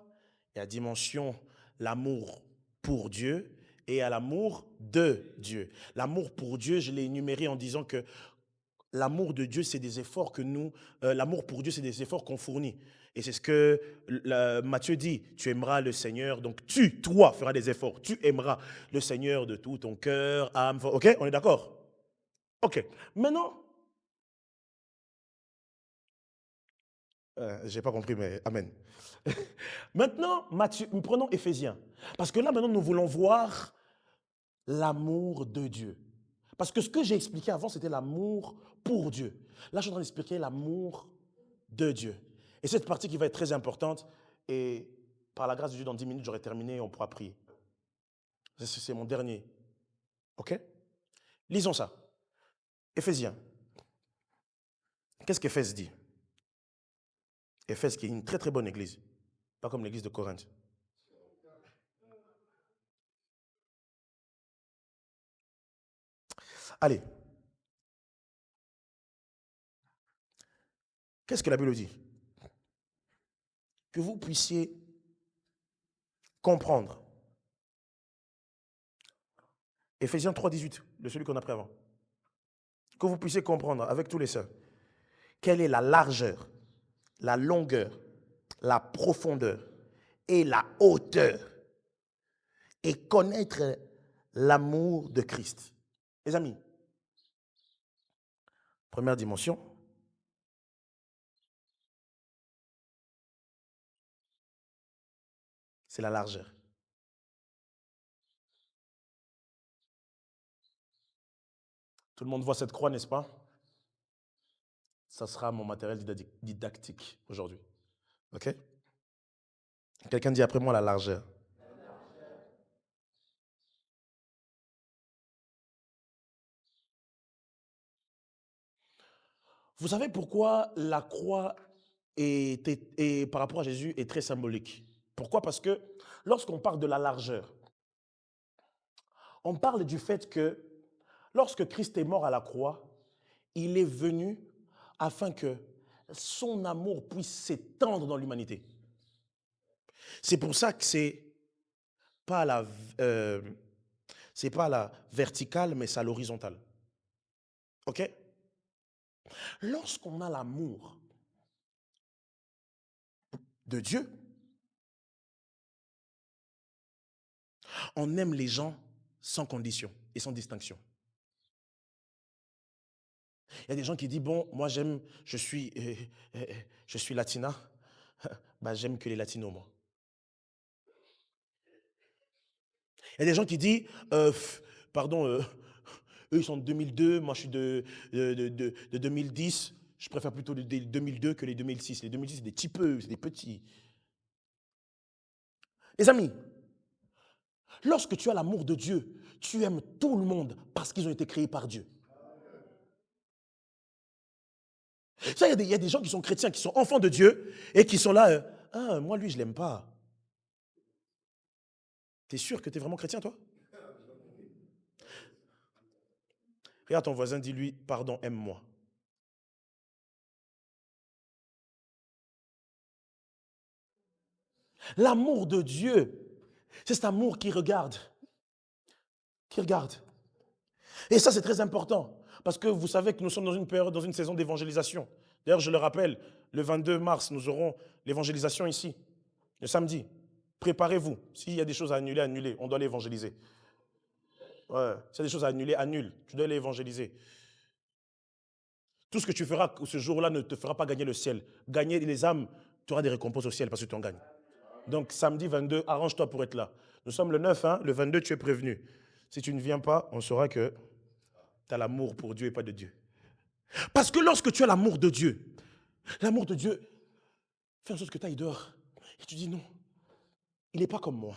[SPEAKER 1] Il y a la dimension, l'amour pour Dieu et il y a l'amour de Dieu. L'amour pour Dieu, je l'ai énuméré en disant que l'amour de Dieu, c'est des efforts que l'amour pour Dieu, c'est des efforts qu'on fournit. Et c'est ce que Matthieu dit, tu aimeras le Seigneur, donc toi, feras des efforts. Tu aimeras le Seigneur de tout ton cœur, âme, ok? On est d'accord? Ok. Maintenant, j'ai pas compris, mais amen. Maintenant, prenons Éphésiens. Parce que là, maintenant, nous voulons voir l'amour de Dieu. Parce que ce que j'ai expliqué avant, c'était l'amour pour Dieu. Là, je suis en train d'expliquer l'amour de Dieu. Et cette partie qui va être très importante, et par la grâce de Dieu, dans 10 minutes, j'aurai terminé et on pourra prier. C'est mon dernier. OK? Lisons ça. Éphésiens. Qu'est-ce qu'Éphèse dit? Éphèse qui est une très très bonne église. Pas comme l'église de Corinthe. Allez. Qu'est-ce que la Bible dit? Que vous puissiez comprendre. Éphésiens 3, 18, de celui qu'on a pris avant. que vous puissiez comprendre avec tous les saints. Quelle est la largeur, la longueur, la profondeur et la hauteur, et connaître l'amour de Christ. Les amis, première dimension, c'est la largeur. Tout le monde voit cette croix, n'est-ce pas? Ça sera mon matériel didactique aujourd'hui. OK? Quelqu'un dit après moi la largeur. Vous savez pourquoi la croix par rapport à Jésus est très symbolique? Pourquoi? Parce que lorsqu'on parle de la largeur, on parle du fait que lorsque Christ est mort à la croix, il est venu afin que son amour puisse s'étendre dans l'humanité. C'est pour ça que pas euh, c'est pas la verticale, mais c'est à l'horizontale. OK? Lorsqu'on a l'amour de Dieu, on aime les gens sans condition et sans distinction. Il y a des gens qui disent, bon, moi j'aime, je suis latina, bah, j'aime que les latinos, moi. Il y a des gens qui disent, pardon, eux ils sont de 2002, moi je suis de 2010, je préfère plutôt les 2002 que les 2006. Les 2006 c'est des petits peu, c'est des petits. Les amis, lorsque tu as l'amour de Dieu, tu aimes tout le monde parce qu'ils ont été créés par Dieu. Ça, il y a des gens qui sont chrétiens, qui sont enfants de Dieu et qui sont là, ah, moi lui je l'aime pas. T'es sûr que t'es vraiment chrétien toi? Regarde ton voisin, dis-lui, pardon, aime-moi. L'amour de Dieu, c'est cet amour qui regarde. Qui regarde. Et ça, c'est très important. Parce que vous savez que nous sommes dans une période, dans une saison d'évangélisation. D'ailleurs, je le rappelle, le 22 mars, nous aurons l'évangélisation ici, le samedi. Préparez-vous. S'il y a des choses à annuler, annulez. On doit l'évangéliser. Ouais. S'il y a des choses à annuler, annule. Tu dois l'évangéliser. Tout ce que tu feras ce jour-là ne te fera pas gagner le ciel. Gagner les âmes, tu auras des récompenses au ciel parce que tu en gagnes. Donc samedi 22, arrange-toi pour être là. Nous sommes le 9, hein, le 22, tu es prévenu. Si tu ne viens pas, on saura que tu as l'amour pour Dieu et pas de Dieu. Parce que lorsque tu as l'amour de Dieu fait en sorte que tu ailles dehors. Et tu dis non, il n'est pas comme moi.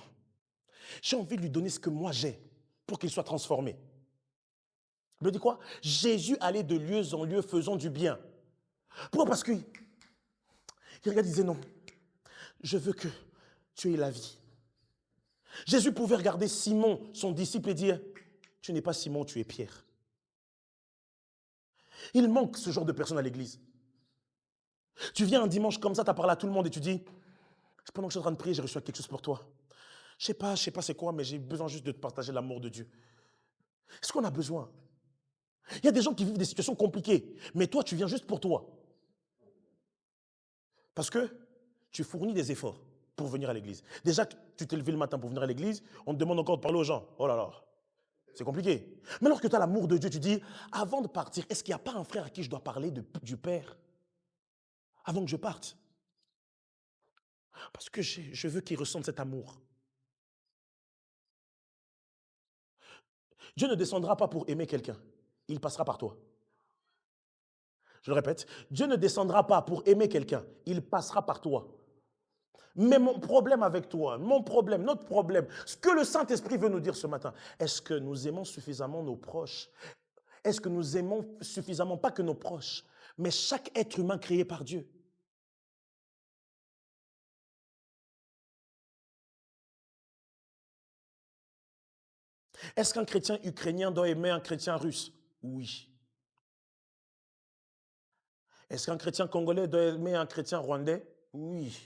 [SPEAKER 1] J'ai envie de lui donner ce que moi j'ai pour qu'il soit transformé. Je me dis quoi? Jésus allait de lieu en lieu faisant du bien. Pourquoi? Parce qu'il regardait, il disait non, je veux que tu aies la vie. Jésus pouvait regarder Simon, son disciple, et dire, tu n'es pas Simon, tu es Pierre. Il manque ce genre de personnes à l'église. Tu viens un dimanche comme ça, tu as parlé à tout le monde et tu dis, pendant que je suis en train de prier, j'ai reçu quelque chose pour toi. Je sais pas c'est quoi, mais j'ai besoin juste de te partager l'amour de Dieu. Est-ce qu'on a besoin? Il y a des gens qui vivent des situations compliquées, mais toi, tu viens juste pour toi. Parce que tu fournis des efforts pour venir à l'église. Déjà, tu t'es levé le matin pour venir à l'église, on te demande encore de parler aux gens. Oh là là, c'est compliqué. Mais lorsque tu as l'amour de Dieu, tu dis, avant de partir, est-ce qu'il n'y a pas un frère à qui je dois parler du Père avant que je parte? Parce que je veux qu'il ressente cet amour. Dieu ne descendra pas pour aimer quelqu'un. Il passera par toi. Je le répète, Dieu ne descendra pas pour aimer quelqu'un. Il passera par toi. Mais mon problème avec toi, notre problème, ce que le Saint-Esprit veut nous dire ce matin, est-ce que nous aimons suffisamment nos proches? Est-ce que nous aimons suffisamment, pas que nos proches, mais chaque être humain créé par Dieu? Est-ce qu'un chrétien ukrainien doit aimer un chrétien russe? Oui. Est-ce qu'un chrétien congolais doit aimer un chrétien rwandais? Oui.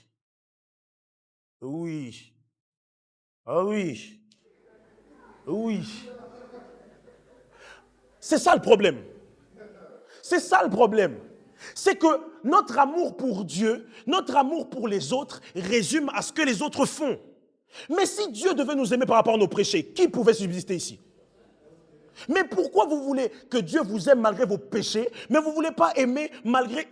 [SPEAKER 1] Oui. Ah oui. Oui. C'est ça le problème. C'est ça le problème. C'est que notre amour pour Dieu, notre amour pour les autres résume à ce que les autres font. Mais si Dieu devait nous aimer par rapport à nos péchés, qui pouvait subsister ici? Mais pourquoi vous voulez que Dieu vous aime malgré vos péchés, mais vous ne voulez pas aimer malgré...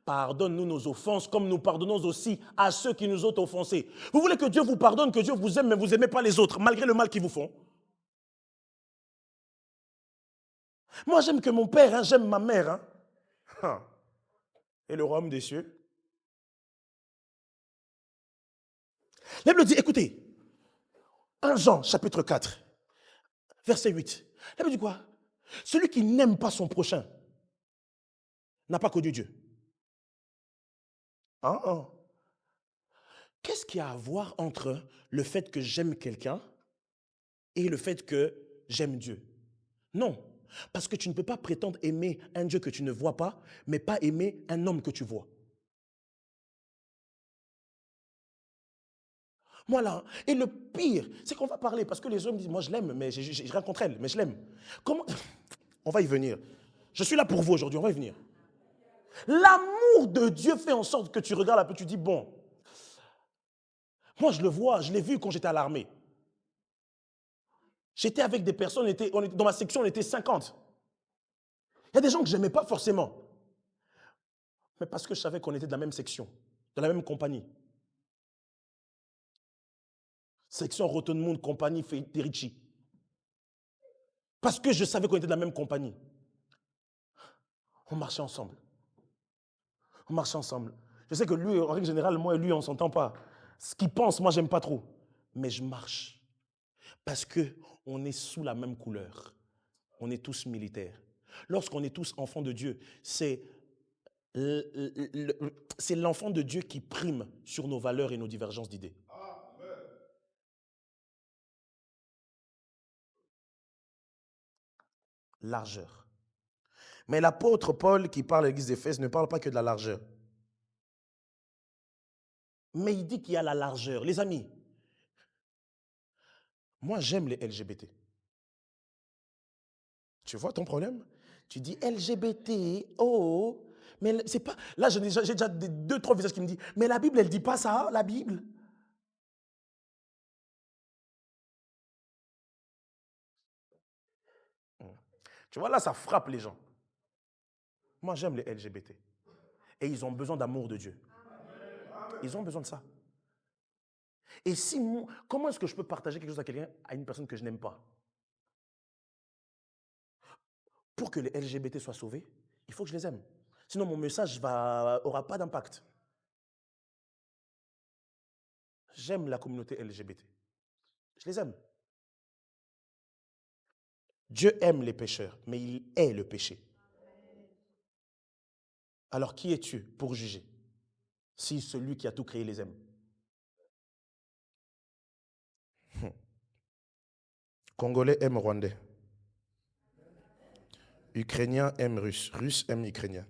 [SPEAKER 1] Pardonne-nous nos offenses comme nous pardonnons aussi à ceux qui nous ont offensés. Vous voulez que Dieu vous pardonne, que Dieu vous aime, mais vous n'aimez pas les autres, malgré le mal qu'ils vous font. Moi, j'aime que mon père, hein, j'aime ma mère. Hein. Et le royaume des cieux. La Bible dit, écoutez, 1 Jean, chapitre 4, verset 8. La Bible dit quoi? Celui qui n'aime pas son prochain n'a pas connu Dieu. Hein? Qu'est-ce qu'il y a à voir entre le fait que j'aime quelqu'un et le fait que j'aime Dieu? Non. Parce que tu ne peux pas prétendre aimer un Dieu que tu ne vois pas, mais pas aimer un homme que tu vois. Voilà. Et le pire, c'est qu'on va parler, parce que les hommes disent, moi je l'aime, mais j'ai rien contre elle, mais je l'aime. Comment? On va y venir. Je suis là pour vous aujourd'hui, on va y venir. L'amour de Dieu fait en sorte que tu regardes un peu, tu dis, bon, moi je le vois, je l'ai vu quand j'étais à l'armée. J'étais avec des personnes, dans ma section, on était 50. Il y a des gens que je n'aimais pas forcément, mais parce que je savais qu'on était de la même section, de la même compagnie. Section Rotonmund, compagnie Federici. Parce que je savais qu'on était de la même compagnie. On marchait ensemble. On marchait ensemble. Je sais que lui, en règle générale, moi et lui, on ne s'entend pas. Ce qu'il pense, moi, j'aime pas trop. Mais je marche. Parce qu'on est sous la même couleur. On est tous militaires. Lorsqu'on est tous enfants de Dieu, c'est l'enfant de Dieu qui prime sur nos valeurs et nos divergences d'idées. Largeur. Mais l'apôtre Paul qui parle à l'église d'Éphèse ne parle pas que de la largeur. Mais il dit qu'il y a la largeur. Les amis, moi j'aime les LGBT. Tu vois ton problème? Tu dis LGBT, oh, mais c'est pas... Là, j'ai déjà deux, trois visages qui me disent, mais la Bible, elle dit pas ça, la Bible. Tu vois, là, ça frappe les gens. Moi, j'aime les LGBT. Et ils ont besoin d'amour de Dieu. Ils ont besoin de ça. Et si, comment est-ce que je peux partager quelque chose à quelqu'un, à une personne que je n'aime pas? Pour que les LGBT soient sauvés, il faut que je les aime. Sinon, mon message n'aura pas d'impact. J'aime la communauté LGBT. Je les aime. Dieu aime les pécheurs, mais il hait le péché. Alors qui es-tu pour juger si celui qui a tout créé les aime? Congolais aiment Rwandais. Ukrainien aime Russe. Russe aime Ukrainien.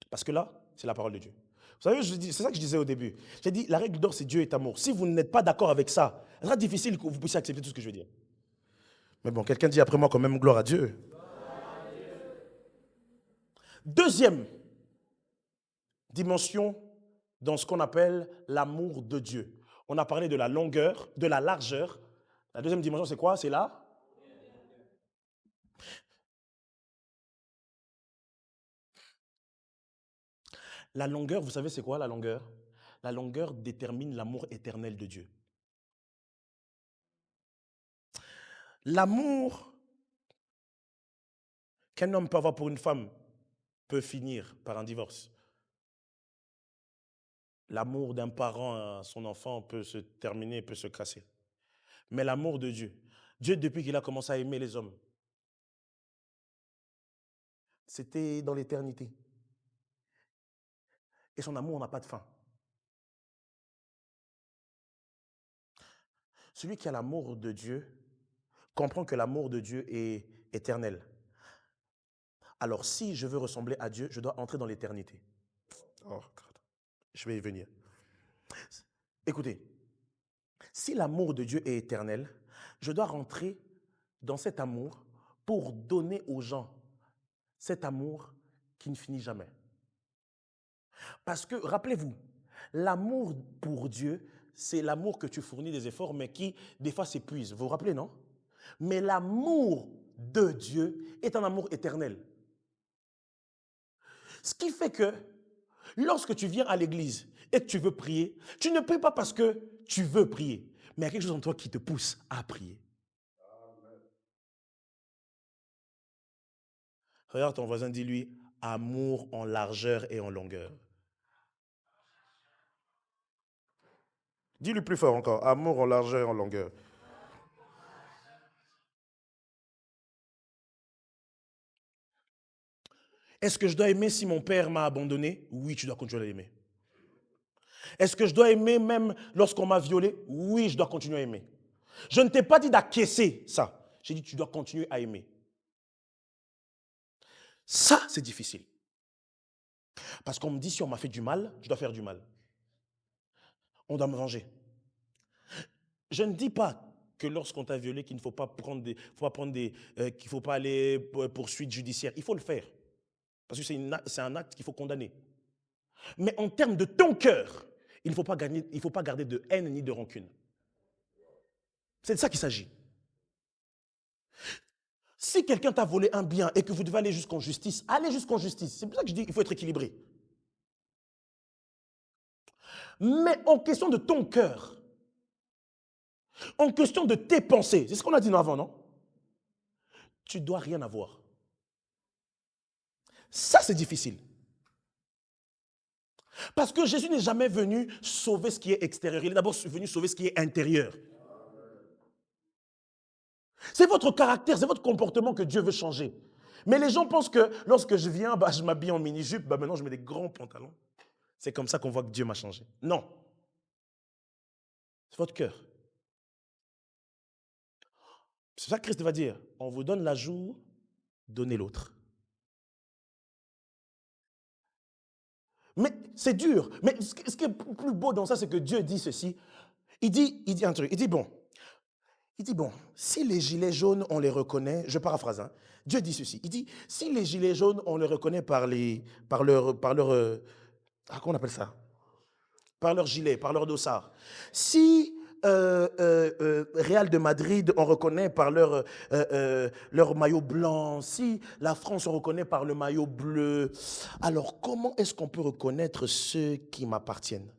[SPEAKER 1] Parce que là, c'est la parole de Dieu. Vous savez, c'est ça que je disais au début. J'ai dit, la règle d'or, c'est Dieu est amour. Si vous n'êtes pas d'accord avec ça, ce sera difficile que vous puissiez accepter tout ce que je veux dire. Mais bon, quelqu'un dit après moi quand même gloire à Dieu. Deuxième dimension dans ce qu'on appelle l'amour de Dieu. On a parlé de la longueur, de la largeur. La deuxième dimension, c'est quoi? C'est là. La longueur, vous savez, c'est quoi la longueur? La longueur détermine l'amour éternel de Dieu. L'amour qu'un homme peut avoir pour une femme peut finir par un divorce. L'amour d'un parent à son enfant peut se terminer, peut se casser. Mais l'amour de Dieu, Dieu depuis qu'il a commencé à aimer les hommes, c'était dans l'éternité. Et son amour n'a pas de fin. Celui qui a l'amour de Dieu comprend que l'amour de Dieu est éternel. Alors si je veux ressembler à Dieu, je dois entrer dans l'éternité. Oh, je vais y venir. Écoutez, si l'amour de Dieu est éternel, je dois rentrer dans cet amour pour donner aux gens cet amour qui ne finit jamais. Parce que, rappelez-vous, l'amour pour Dieu, c'est l'amour que tu fournis des efforts, mais qui, des fois, s'épuise. Vous vous rappelez, non? Mais l'amour de Dieu est un amour éternel. Ce qui fait que, lorsque tu viens à l'église et que tu veux prier, tu ne pries pas parce que tu veux prier, mais il y a quelque chose en toi qui te pousse à prier. Regarde ton voisin, dis-lui, amour en largeur et en longueur. Dis-lui plus fort encore, amour en largeur et en longueur. Est-ce que je dois aimer si mon père m'a abandonné? Oui, tu dois continuer à l'aimer. Est-ce que je dois aimer même lorsqu'on m'a violé? Oui, je dois continuer à aimer. Je ne t'ai pas dit d'acquiescer ça. J'ai dit tu dois continuer à aimer. Ça, c'est difficile. Parce qu'on me dit si on m'a fait du mal, je dois faire du mal. On doit me venger. Je ne dis pas que lorsqu'on t'a violé, qu'il ne faut pas prendre des, qu'il faut pas aller pour poursuite judiciaire. Il faut le faire. Parce que c'est un acte qu'il faut condamner. Mais en termes de ton cœur, il ne faut pas garder de haine ni de rancune. C'est de ça qu'il s'agit. Si quelqu'un t'a volé un bien et que vous devez aller jusqu'en justice, allez jusqu'en justice. C'est pour ça que je dis qu'il faut être équilibré. Mais en question de ton cœur, en question de tes pensées, c'est ce qu'on a dit avant, non? Tu dois rien avoir. Ça, c'est difficile. Parce que Jésus n'est jamais venu sauver ce qui est extérieur. Il est d'abord venu sauver ce qui est intérieur. C'est votre caractère, c'est votre comportement que Dieu veut changer. Mais les gens pensent que lorsque je viens, je m'habille en mini-jupe, maintenant je mets des grands pantalons. C'est comme ça qu'on voit que Dieu m'a changé. Non, c'est votre cœur. C'est ça que Christ va dire. On vous donne la joue, donnez l'autre. Mais c'est dur. Mais ce qui est plus beau dans ça, c'est que Dieu dit ceci. Il dit un truc. Il dit, bon, si les gilets jaunes, on les reconnaît, je paraphrase, hein, Dieu dit ceci. Il dit, si les gilets jaunes, on les reconnaît comment on appelle ça? Par leur gilet, par leur dossard. Si Real de Madrid, on reconnaît par leur maillot blanc, si la France, on reconnaît par le maillot bleu, alors comment est-ce qu'on peut reconnaître ceux qui m'appartiennent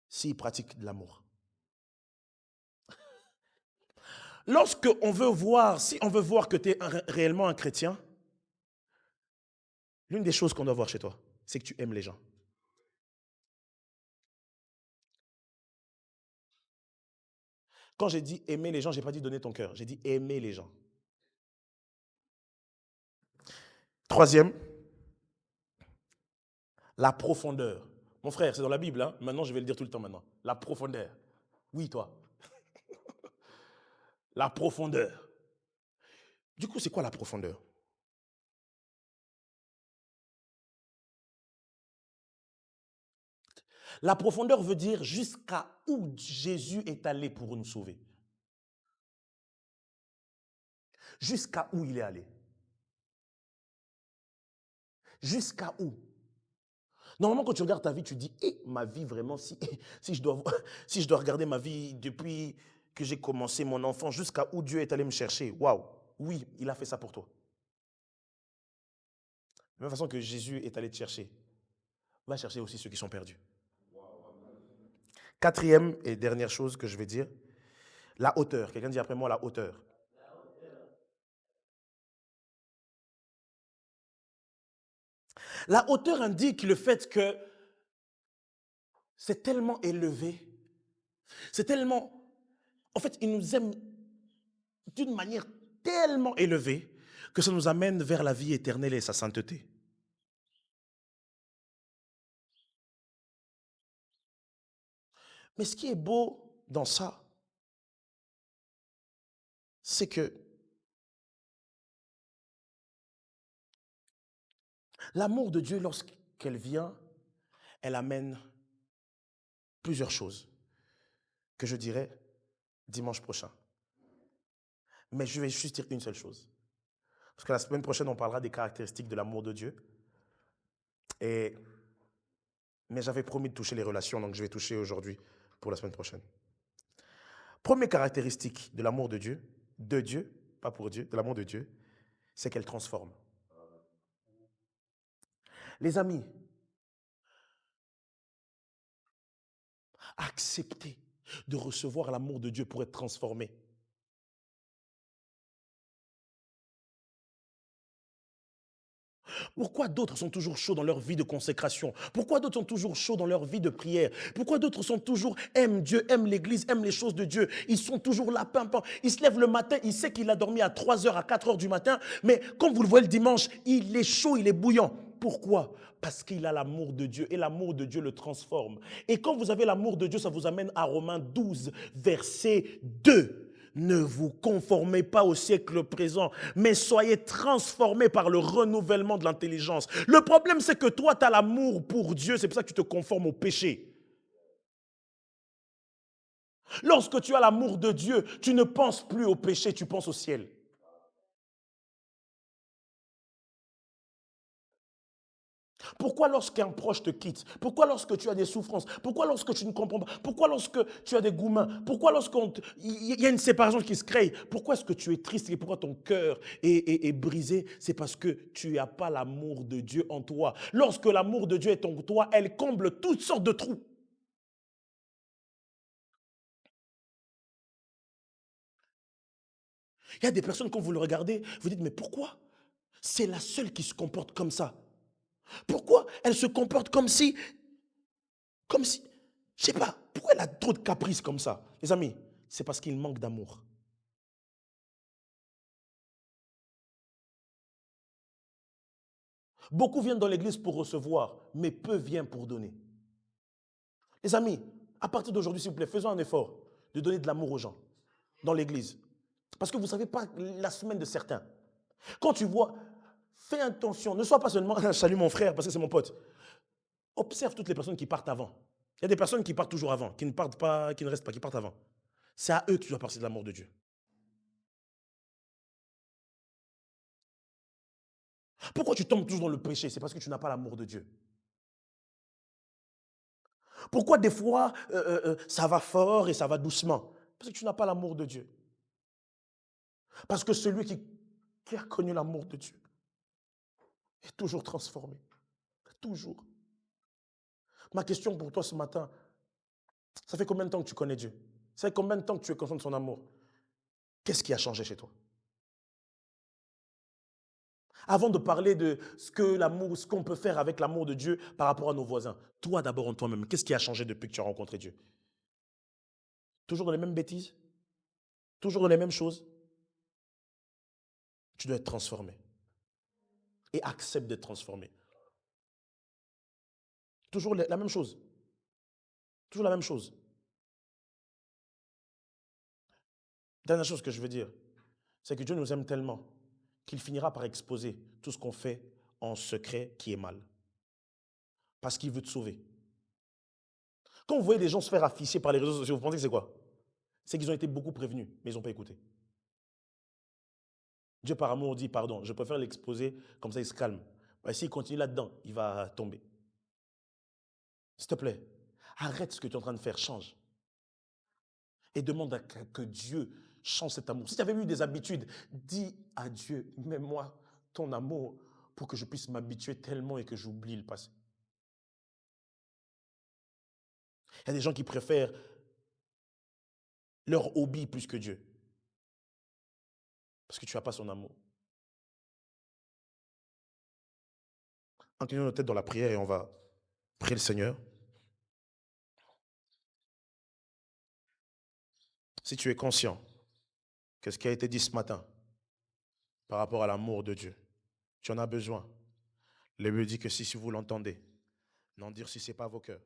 [SPEAKER 1] s'ils pratiquent de l'amour? Lorsque on veut voir, si on veut voir que tu es réellement un chrétien, l'une des choses qu'on doit voir chez toi, c'est que tu aimes les gens. Quand j'ai dit aimer les gens, je n'ai pas dit donner ton cœur, j'ai dit aimer les gens. Troisième, la profondeur. Mon frère, c'est dans la Bible, hein? Maintenant je vais le dire tout le temps maintenant. La profondeur. Oui, toi. La profondeur. Du coup, c'est quoi la profondeur? La profondeur veut dire jusqu'à où Jésus est allé pour nous sauver. Jusqu'à où il est allé. Jusqu'à où? Normalement, quand tu regardes ta vie, tu dis, ma vie vraiment, si si je dois regarder ma vie depuis que j'ai commencé mon enfant, jusqu'à où Dieu est allé me chercher. Waouh, oui, il a fait ça pour toi. De la même façon que Jésus est allé te chercher, va chercher aussi ceux qui sont perdus. Quatrième et dernière chose que je vais dire, la hauteur. Quelqu'un dit après moi la hauteur. La hauteur indique le fait que c'est tellement élevé, c'est tellement... En fait, il nous aime d'une manière tellement élevée que ça nous amène vers la vie éternelle et sa sainteté. Mais ce qui est beau dans ça, c'est que l'amour de Dieu, lorsqu'elle vient, elle amène plusieurs choses que je dirai dimanche prochain. Mais je vais juste dire une seule chose. Parce que la semaine prochaine, on parlera des caractéristiques de l'amour de Dieu. Mais j'avais promis de toucher les relations, donc je vais toucher aujourd'hui pour la semaine prochaine. Première caractéristique de l'amour de Dieu, pas pour Dieu, de l'amour de Dieu, c'est qu'elle transforme. Les amis, acceptez de recevoir l'amour de Dieu pour être transformé. Pourquoi d'autres sont toujours chauds dans leur vie de consécration? Pourquoi d'autres sont toujours chauds dans leur vie de prière? Pourquoi d'autres sont toujours aiment Dieu, aiment l'église, aiment les choses de Dieu? Ils sont toujours là, pimpant. Il se lève le matin, il sait qu'il a dormi à 3 heures, à 4 heures du matin, mais comme vous le voyez le dimanche, il est chaud, il est bouillant. Pourquoi? Parce qu'il a l'amour de Dieu et l'amour de Dieu le transforme. Et quand vous avez l'amour de Dieu, ça vous amène à Romains 12, verset 2. Ne vous conformez pas au siècle présent, mais soyez transformés par le renouvellement de l'intelligence. Le problème, c'est que toi, tu as l'amour pour Dieu, c'est pour ça que tu te conformes au péché. Lorsque tu as l'amour de Dieu, tu ne penses plus au péché, tu penses au ciel. Pourquoi lorsqu'un proche te quitte? Pourquoi lorsque tu as des souffrances? Pourquoi lorsque tu ne comprends pas? Pourquoi lorsque tu as des gourmands? Pourquoi lorsqu'il y a une séparation qui se crée? Pourquoi est-ce que tu es triste et pourquoi ton cœur est brisé? C'est parce que tu n'as pas l'amour de Dieu en toi. Lorsque l'amour de Dieu est en toi, elle comble toutes sortes de trous. Il y a des personnes, quand vous le regardez, vous dites, mais pourquoi? C'est la seule qui se comporte comme ça. Pourquoi elle se comporte comme si, je sais pas, pourquoi elle a trop de caprices comme ça? Les amis, c'est parce qu'il manque d'amour. Beaucoup viennent dans l'église pour recevoir, mais peu viennent pour donner. Les amis, à partir d'aujourd'hui, s'il vous plaît, faisons un effort de donner de l'amour aux gens dans l'église. Parce que vous ne savez pas la semaine de certains. Quand tu vois, fais attention, ne sois pas seulement, salut mon frère, parce que c'est mon pote. Observe toutes les personnes qui partent avant. Il y a des personnes qui partent toujours avant, qui ne partent pas, qui ne restent pas, qui partent avant. C'est à eux que tu dois passer de l'amour de Dieu. Pourquoi tu tombes toujours dans le péché? C'est parce que tu n'as pas l'amour de Dieu. Pourquoi des fois ça va fort et ça va doucement? Parce que tu n'as pas l'amour de Dieu. Parce que celui qui a connu l'amour de Dieu est toujours transformé. Toujours. Ma question pour toi ce matin, ça fait combien de temps que tu connais Dieu? Ça fait combien de temps que tu es conscient de son amour? Qu'est-ce qui a changé chez toi? Avant de parler de ce que l'amour, ce qu'on peut faire avec l'amour de Dieu par rapport à nos voisins, toi d'abord en toi-même, qu'est-ce qui a changé depuis que tu as rencontré Dieu? Toujours dans les mêmes bêtises? Toujours dans les mêmes choses? Tu dois être transformé. Et accepte d'être transformé. Toujours la même chose. Toujours la même chose. Dernière chose que je veux dire, c'est que Dieu nous aime tellement qu'il finira par exposer tout ce qu'on fait en secret qui est mal. Parce qu'il veut te sauver. Quand vous voyez des gens se faire afficher par les réseaux sociaux, vous pensez que c'est quoi? C'est qu'ils ont été beaucoup prévenus, mais ils n'ont pas écouté. Dieu par amour dit, pardon, je préfère l'exposer, comme ça il se calme. S'il continue là-dedans, il va tomber. S'il te plaît, arrête ce que tu es en train de faire, change. Et demande que Dieu change cet amour. Si tu avais eu des habitudes, dis à Dieu, mets-moi ton amour pour que je puisse m'habituer tellement et que j'oublie le passé. Il y a des gens qui préfèrent leur hobby plus que Dieu. Parce que tu n'as pas son amour. Inclinons nos têtes dans la prière et on va prier le Seigneur. Si tu es conscient que ce qui a été dit ce matin par rapport à l'amour de Dieu, tu en as besoin. Le Bible dit que si vous l'entendez, n'en dire si ce n'est pas vos cœurs.